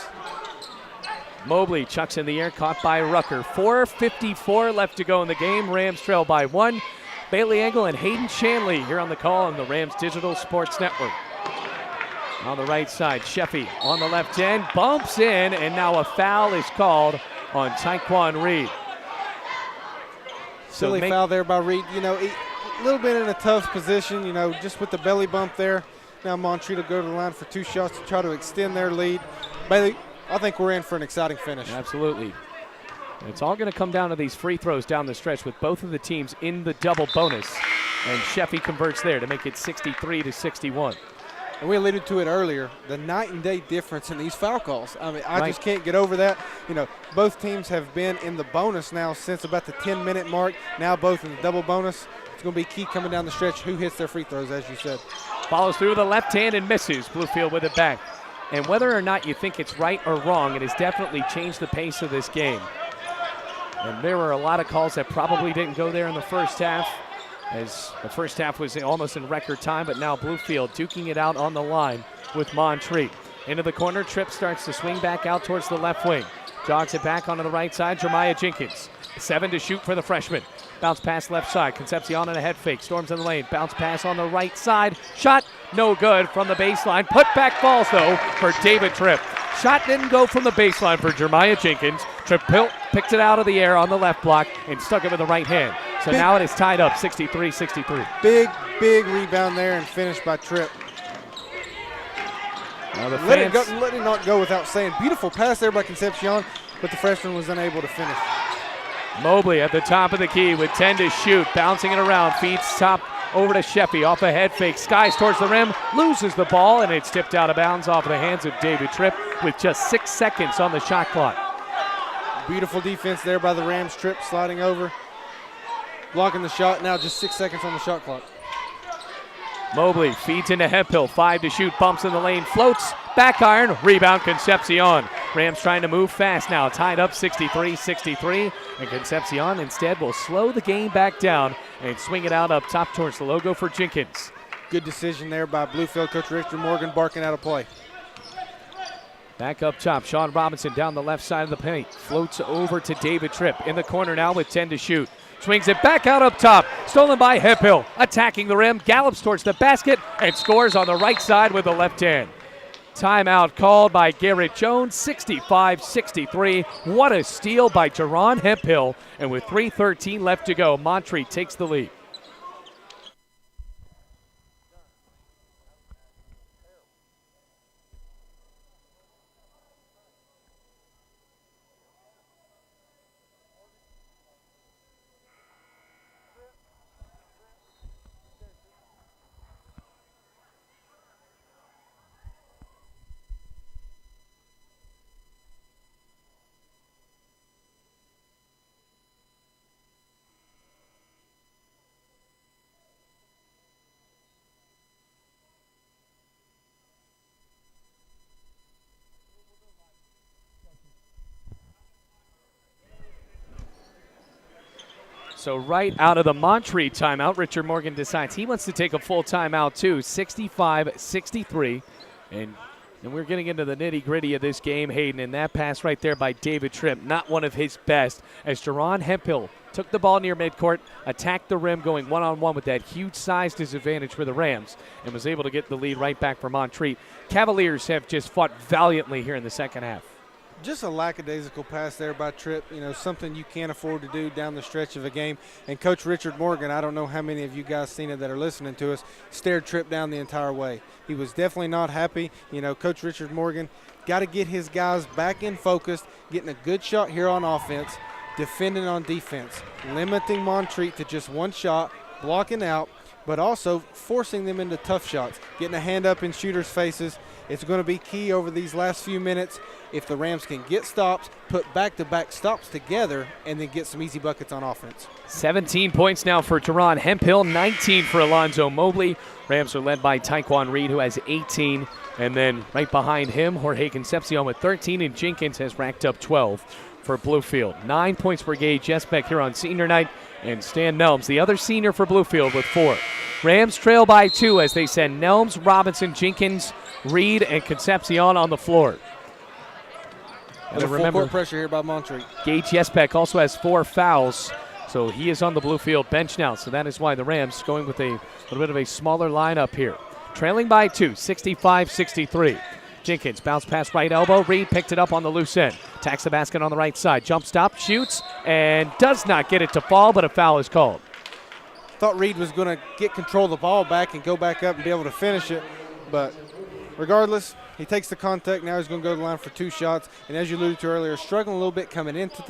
Mobley chucks in the air, caught by Rucker. 4:54 left to go in the game. Rams trail by 1. Bailey Engel and Hayden Shanley here on the call on the Rams Digital Sports Network. On the right side, Sheffy on the left end, bumps in, and now a foul is called on Taekwon Reed. Silly foul there by Reed. You know, a little bit in a tough position, you know, just with the belly bump there. Now Montreat will go to the line for 2 shots to try to extend their lead. Bailey, I think we're in for an exciting finish. Absolutely. It's all going to come down to these free throws down the stretch with both of the teams in the double bonus. And Sheffy converts there to make it 63-61. And we alluded to it earlier, the night and day difference in these foul calls. I mean, I just can't get over that. You know, both teams have been in the bonus now since about the 10-minute mark. Now both in the double bonus. It's going to be key coming down the stretch who hits their free throws, as you said. Follows through the left hand and misses. Bluefield with it back. And whether or not you think it's right or wrong, it has definitely changed the pace of this game. And there were a lot of calls that probably didn't go there in the first half, as the first half was almost in record time, but now Bluefield duking it out on the line with Montreat. Into the corner, Tripp starts to swing back out towards the left wing. Jogs it back onto the right side, Jeremiah Jenkins. 7 to shoot for the freshman. Bounce pass left side, Concepcion on a head fake, storms in the lane, bounce pass on the right side, shot no good from the baseline. Put back falls though for David Tripp. Shot didn't go from the baseline for Jeremiah Jenkins. Tripp picked it out of the air on the left block and stuck it with the right hand. So now it is tied up 63-63. Big rebound there and finish by Tripp. Let it not go without saying. Beautiful pass there by Concepcion, but the freshman was unable to finish. Mobley at the top of the key with 10 to shoot, bouncing it around, feeds top over to Sheffy, off a head fake, skies towards the rim, loses the ball, and it's tipped out of bounds off the hands of David Tripp with just 6 seconds on the shot clock. Beautiful defense there by the Rams. Tripp sliding over, blocking the shot. Now just 6 seconds on the shot clock. Mobley feeds into Hemphill, 5 to shoot, bumps in the lane, floats, back iron, rebound Concepcion. Rams trying to move fast now, tied up 63-63, and Concepcion instead will slow the game back down and swing it out up top towards the logo for Jenkins. Good decision there by Bluefield coach Richard Morgan, barking out a play. Back up top, Sean Robinson down the left side of the paint, floats over to David Tripp in the corner now with 10 to shoot. Swings it back out up top, stolen by Hemphill, attacking the rim, gallops towards the basket, and scores on the right side with the left hand. Timeout called by Garrett Jones, 65-63. What a steal by Jerron Hemphill, and with 3:13 left to go, Montreat takes the lead. So right out of the Montreat timeout, Richard Morgan decides he wants to take a full timeout too, 65-63. And we're getting into the nitty-gritty of this game, Hayden, and that pass right there by David Tripp, not one of his best, as Jerron Hemphill took the ball near midcourt, attacked the rim going one-on-one with that huge size disadvantage for the Rams, and was able to get the lead right back for Montreat. Cavaliers have just fought valiantly here in the second half. Just a lackadaisical pass there by Tripp, you know, something you can't afford to do down the stretch of a game. And Coach Richard Morgan, I don't know how many of you guys seen it that are listening to us, stared Tripp down the entire way. He was definitely not happy. You know, Coach Richard Morgan got to get his guys back in focused, getting a good shot here on offense, defending on defense, limiting Montreat to just one shot, blocking out, but also forcing them into tough shots, getting a hand up in shooters' faces. It's going to be key over these last few minutes if the Rams can get stops, put back-to-back stops together, and then get some easy buckets on offense. 17 points now for Jerron Hemphill, 19 for Alonzo Mobley. Rams are led by Taekwon Reed, who has 18. And then right behind him, Jorge Concepcion with 13, and Jenkins has racked up 12 for Bluefield. 9 points per game, Jespek here on senior night, and Stan Nelms, the other senior for Bluefield, with 4. Rams trail by 2 as they send Nelms, Robinson, Jenkins, Reed, and Concepcion on the floor. And full court pressure here by Montreat. Gage Jespek also has 4 fouls, so he is on the Bluefield bench now. So that is why the Rams going with a little bit of a smaller lineup here. Trailing by 2, 65-63. Jenkins, bounce pass right elbow. Reed picked it up on the loose end. Attacks the basket on the right side. Jump stop, shoots, and does not get it to fall, but a foul is called. Thought Reed was going to get control of the ball back and go back up and be able to finish it, but regardless, he takes the contact. Now he's going to go to the line for 2 shots, and as you alluded to earlier, struggling a little bit coming into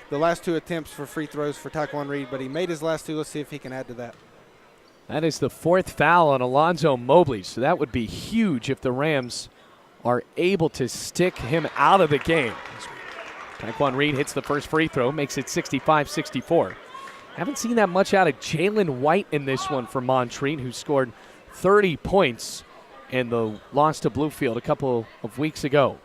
the last 2 attempts for free throws for Taekwon Reed, but he made his last 2. Let's see if he can add to that. That is the 4th foul on Alonzo Mobley, so that would be huge if the Rams are able to stick him out of the game. Taekwon Reed hits the first free throw, makes it 65-64. Haven't seen that much out of Jalen White in this one for Montreat, who scored 30 points in the loss to Bluefield a couple of weeks ago.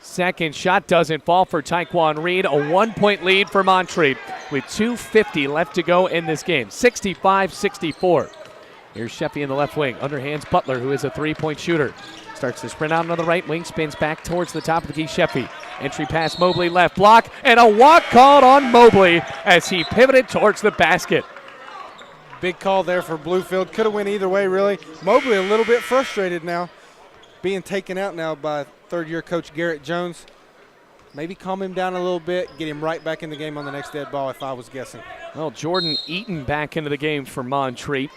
Second shot doesn't fall for Taekwon Reed. A 1-point lead for Montreat with 2:50 left to go in this game. 65-64. Here's Sheffy in the left wing. Underhands Butler, who is a 3-point shooter. Starts to sprint out on the right wing, spins back towards the top of the key. Sheffy. Entry pass, Mobley left block, and a walk called on Mobley as he pivoted towards the basket. Big call there for Bluefield. Could have went either way, really. Mobley a little bit frustrated now, being taken out now by third-year coach Garrett Jones. Maybe calm him down a little bit, get him right back in the game on the next dead ball if I was guessing. Well, Jordan Eaton back into the game for Montreat.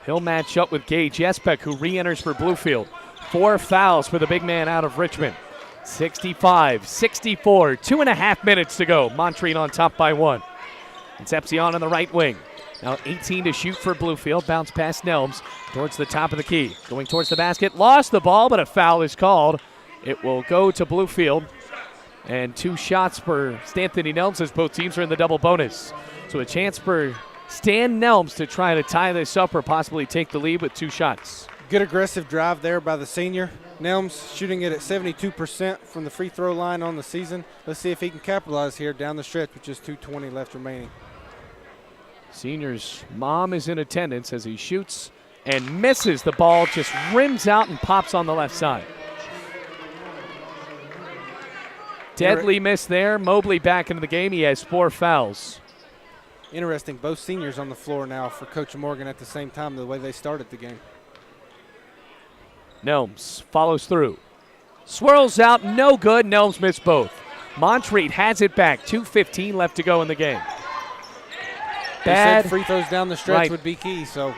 He'll match up with Gage Espek, who re-enters for Bluefield. 4 fouls for the big man out of Richmond. 65-64, 2.5 minutes to go. Montreat on top by 1. Concepcion on the right wing. Now 18 to shoot for Bluefield. Bounce past Nelms towards the top of the key. Going towards the basket. Lost the ball, but a foul is called. It will go to Bluefield. And 2 shots for Stanthony Nelms as both teams are in the double bonus. So a chance for Stan Nelms to try to tie this up or possibly take the lead with 2 shots. Good aggressive drive there by the senior. Nelms shooting it at 72% from the free throw line on the season. Let's see if he can capitalize here down the stretch with just 2:20 left remaining. Senior's mom is in attendance as he shoots and misses. The ball just rims out and pops on the left side. Deadly miss there. Mobley back into the game. He has 4 fouls. Interesting. Both seniors on the floor now for Coach Morgan at the same time, the way they started the game. Nelms follows through. Swirls out. No good. Nelms missed both. Montreat has it back. 2:15 left to go in the game. Bad free throws down the stretch would be key. So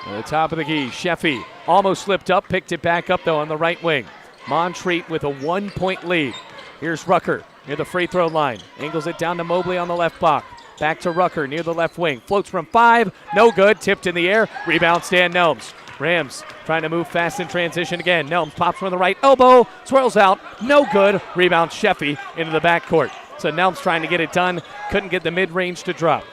at the top of the key, Sheffy almost slipped up, picked it back up though on the right wing. Montreat with a 1-point lead. Here's Rucker near the free throw line. Angles it down to Mobley on the left block. Back to Rucker near the left wing. Floats from 5. No good. Tipped in the air. Rebound Stan Nelms. Rams trying to move fast in transition again. Nelms pops from the right elbow. Swirls out. No good. Rebound Sheffy into the backcourt. So Nelms trying to get it done. Couldn't get the mid-range to drop.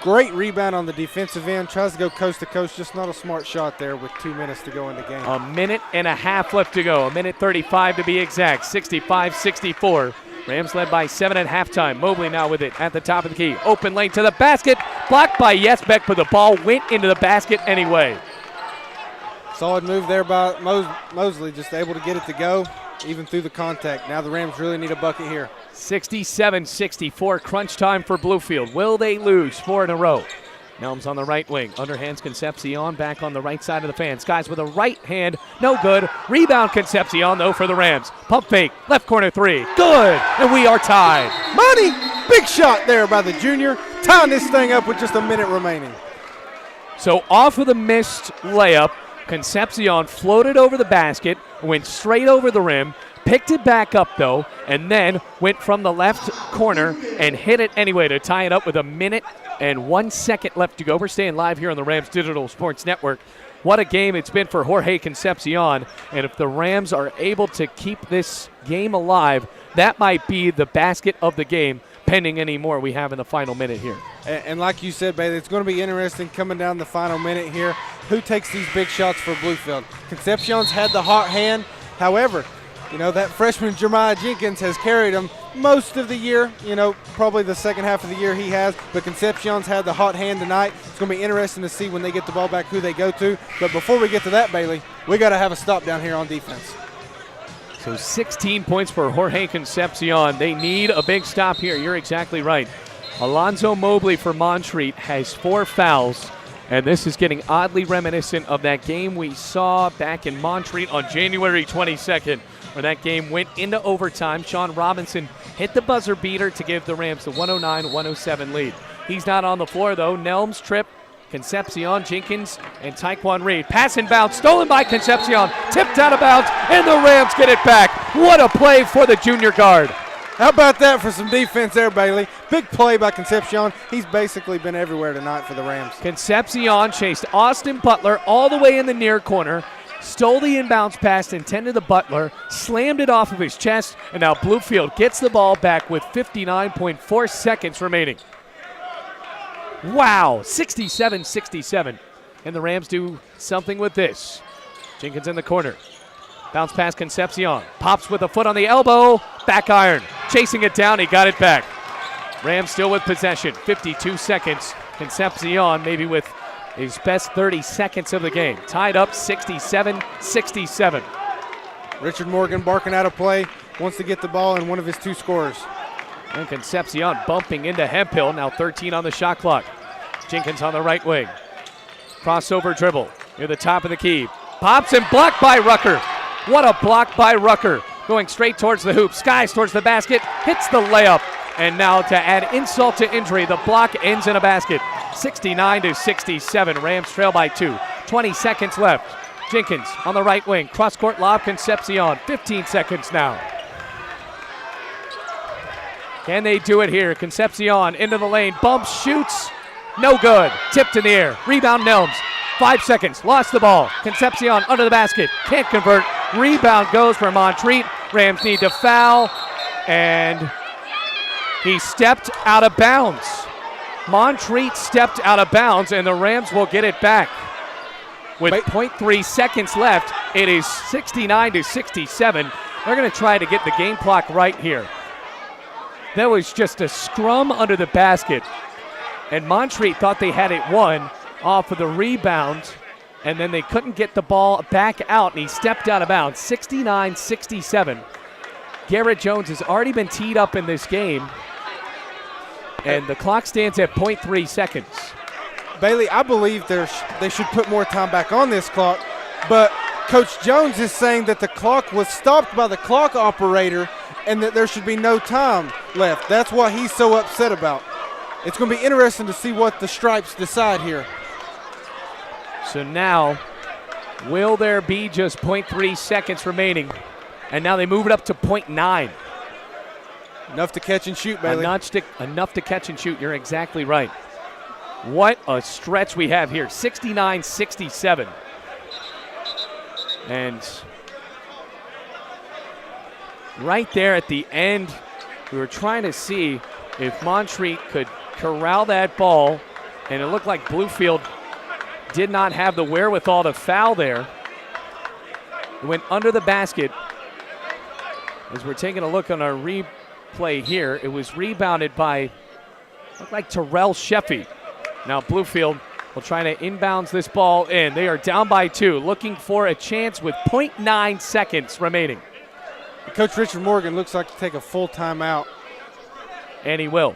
Great rebound on the defensive end. Tries to go coast to coast. Just not a smart shot there with 2 minutes to go in the game. 1.5 minutes left to go. 1:35 to be exact. 65-64. Rams led by 7 at halftime. Mobley now with it at the top of the key. Open lane to the basket. Blocked by Yesbeck, but the ball went into the basket anyway. Solid move there by Mosley, just able to get it to go, even through the contact. Now the Rams really need a bucket here. 67-64, crunch time for Bluefield. Will they lose 4 in a row? Nelms on the right wing. Underhands Concepcion back on the right side of the fan. Skies with a right hand. No good. Rebound Concepcion, though, for the Rams. Pump fake. Left corner 3. Good. And we are tied. Money. Big shot there by the junior. Tying this thing up with just a minute remaining. So off of the missed layup, Concepcion floated over the basket, went straight over the rim, picked it back up, though, and then went from the left corner and hit it anyway to tie it up with 1 minute and 1 second left to go. We're staying live here on the Rams Digital Sports Network. What a game it's been for Jorge Concepcion, and if the Rams are able to keep this game alive, that might be the basket of the game, pending any more we have in the final minute here. And like you said, Bailey, it's going to be interesting coming down the final minute here. Who takes these big shots for Bluefield? Concepcion's had the hot hand. However, you know, that freshman Jeremiah Jenkins has carried him most of the year. You know, probably the second half of the year he has. But Concepcion's had the hot hand tonight. It's going to be interesting to see when they get the ball back who they go to. But before we get to that, Bailey, we got to have a stop down here on defense. So 16 points for Jorge Concepcion. They need a big stop here. You're exactly right. Alonzo Mobley for Montreat has 4 fouls. And this is getting oddly reminiscent of that game we saw back in Montreat on January 22nd, where that game went into overtime. Sean Robinson hit the buzzer beater to give the Rams the 109-107 lead. He's not on the floor, though. Nelms, Tripp, Concepcion, Jenkins, and Taekwon Reed. Pass and bounce, stolen by Concepcion, tipped out of bounds, and the Rams get it back. What a play for the junior guard. How about that for some defense there, Bailey? Big play by Concepcion. He's basically been everywhere tonight for the Rams. Concepcion chased Austin Butler all the way in the near corner, stole the inbounds pass intended to Butler, slammed it off of his chest, and now Bluefield gets the ball back with 59.4 seconds remaining. Wow, 67-67. And the Rams do something with this. Jenkins in the corner. Bounce pass Concepcion. Pops with a foot on the elbow. Back iron. Chasing it down. He got it back. Rams still with possession. 52 seconds. Concepcion maybe with his best 30 seconds of the game. Tied up 67-67. Richard Morgan barking out a play. Wants to get the ball in one of his two scorers. And Concepcion bumping into Hemphill. Now 13 on the shot clock. Jenkins on the right wing. Crossover dribble near the top of the key. Pops and blocked by Rucker. What a block by Rucker. Going straight towards the hoop. Skies towards the basket. Hits the layup. And now to add insult to injury, the block ends in a basket. 69-67. Rams trail by 2. 20 seconds left. Jenkins on the right wing. Cross-court lob Concepcion. 15 seconds now. Can they do it here? Concepcion into the lane. Bumps, shoots. No good. Tipped in the air. Rebound Nelms. 5 seconds. Lost the ball. Concepcion under the basket. Can't convert. Rebound goes for Montreat. Rams need to foul. And he stepped out of bounds. Montreat stepped out of bounds, and the Rams will get it back. With 0.3 seconds left, it is 69-67. They're going to try to get the game clock right here. That was just a scrum under the basket. And Montreat thought they had it won off of the rebound, and then they couldn't get the ball back out, and he stepped out of bounds. 69-67. Garrett Jones has already been teed up in this game, and the clock stands at 0.3 seconds. Bailey, I believe they should put more time back on this clock, but Coach Jones is saying that the clock was stopped by the clock operator and that there should be no time left. That's what he's so upset about. It's going to be interesting to see what the Stripes decide here. So now, will there be just 0.3 seconds remaining? And now they move it up to 0.9. Enough to catch and shoot, Bailey. Enough to catch and shoot. You're exactly right. What a stretch we have here. 69-67. And right there at the end, we were trying to see if Montreat could corral that ball, and it looked like Bluefield did not have the wherewithal to foul there. It went under the basket. As we're taking a look on our replay here, it was rebounded by, looked like Terrell Sheffy. Now Bluefield will try to inbounds this ball in. They are down by 2, looking for a chance with 0.9 seconds remaining. Coach Richard Morgan looks like to take a full timeout. And he will.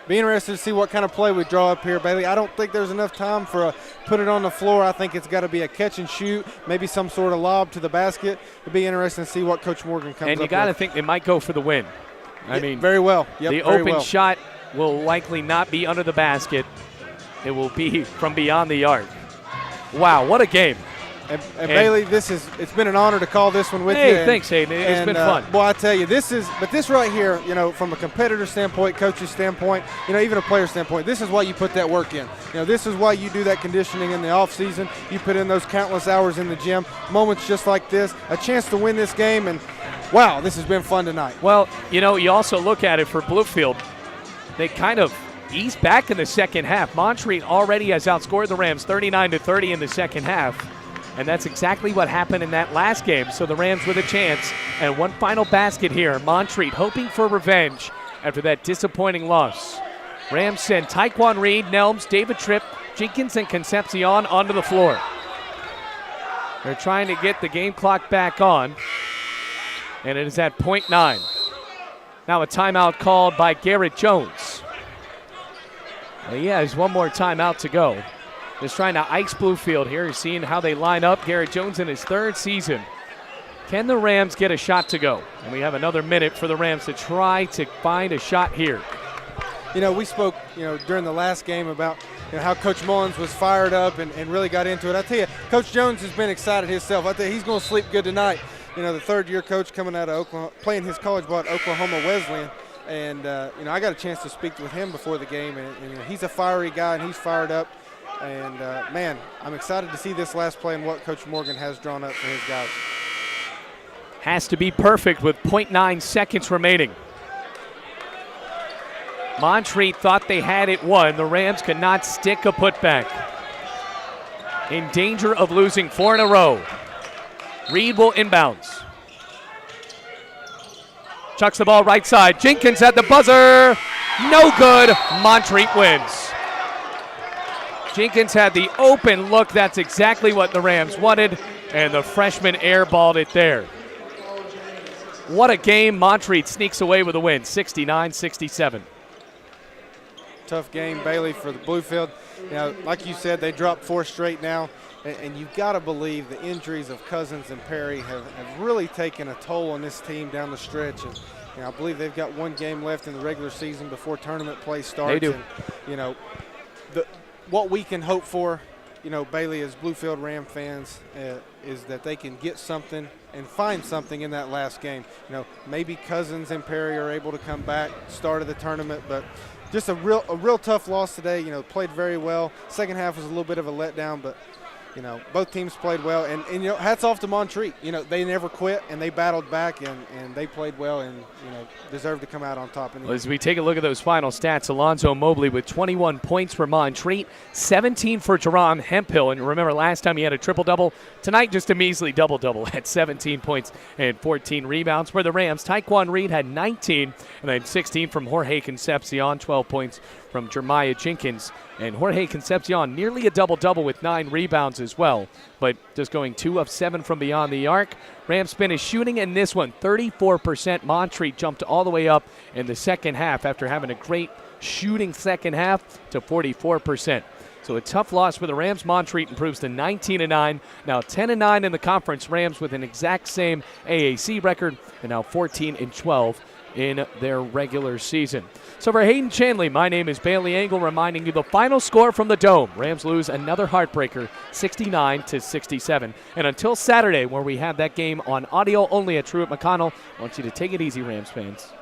Be interested to see what kind of play we draw up here, Bailey. I don't think there's enough time for a put it on the floor. I think it's got to be a catch and shoot, maybe some sort of lob to the basket. It'll be interesting to see what Coach Morgan comes up with. And you got to think they might go for the win. I mean, very well. Yep, the open shot will likely not be under the basket. It will be from beyond the arc. Wow, what a game. And Bailey, it's been an honor to call this one with you. Hey, thanks, Hayden. It's been fun. Well, I tell you, this right here, from a competitor standpoint, coach's standpoint, even a player standpoint, this is why you put that work in. This is why you do that conditioning in the off season. You put in those countless hours in the gym. Moments just like this, a chance to win this game, and wow, this has been fun tonight. Well, you also look at it for Bluefield. They kind of eased back in the second half. Montreat already has outscored the Rams 39-30 in the second half. And that's exactly what happened in that last game. So the Rams with a chance. And one final basket here. Montreat hoping for revenge after that disappointing loss. Rams send Taekwon Reed, Nelms, David Tripp, Jenkins, and Concepcion onto the floor. They're trying to get the game clock back on. And it is at 0.9. Now a timeout called by Garrett Jones. Well, he has one more timeout to go. Just trying to ice Bluefield here. He's seeing how they line up. Garrett Jones in his third season. Can the Rams get a shot to go? And we have another minute for the Rams to try to find a shot here. We spoke, during the last game about how Coach Mullins was fired up and really got into it. I tell you, Coach Jones has been excited himself. I tell you, he's going to sleep good tonight. The third-year coach coming out of Oklahoma, playing his college ball at Oklahoma Wesleyan. And, I got a chance to speak with him before the game. And he's a fiery guy, and he's fired up. And, man, I'm excited to see this last play and what Coach Morgan has drawn up for his guys. Has to be perfect with 0.9 seconds remaining. Montreat thought they had it won. The Rams could not stick a putback. In danger of losing 4 in a row. Reed will inbounds. Chucks the ball right side. Jenkins at the buzzer. No good. Montreat wins. Jenkins had the open look. That's exactly what the Rams wanted. And the freshman airballed it there. What a game. Montreat sneaks away with a win, 69-67. Tough game, Bailey, for the Bluefield. Like you said, they dropped 4 straight now, and you've got to believe the injuries of Cousins and Perry have really taken a toll on this team down the stretch. And I believe they've got 1 game left in the regular season before tournament play starts. They do. And, what we can hope for, Bailey, as Bluefield Ram fans, is that they can get something and find something in that last game. Maybe Cousins and Perry are able to come back, start of the tournament, but just a real tough loss today. Played very well. Second half was a little bit of a letdown, but both teams played well. And hats off to Montreat. They never quit and they battled back and they played well and deserved to come out on top. As we take a look at those final stats, Alonzo Mobley with 21 points for Montreat, 17 for Jerome Hemphill. And remember, last time he had a triple-double. Tonight, just a measly double-double at 17 points and 14 rebounds for the Rams. Taekwon Reed had 19 and then 16 from Jorge Concepcion, 12 points from Jeremiah Jenkins. And Jorge Concepcion nearly a double-double with 9 rebounds as well, but just going 2 of 7 from beyond the arc. Rams finished shooting in this one 34%. Montreat jumped all the way up in the second half after having a great shooting second half to 44%. So a tough loss for the Rams. Montreat improves to 19-9. Now 10-9 in the conference. Rams with an exact same AAC record and now 14-12 in their regular season. So for Hayden Chanley, my name is Bailey Engel, reminding you the final score from the Dome. Rams lose another heartbreaker, 69-67. And until Saturday, where we have that game on audio only at Truett McConnell, I want you to take it easy, Rams fans.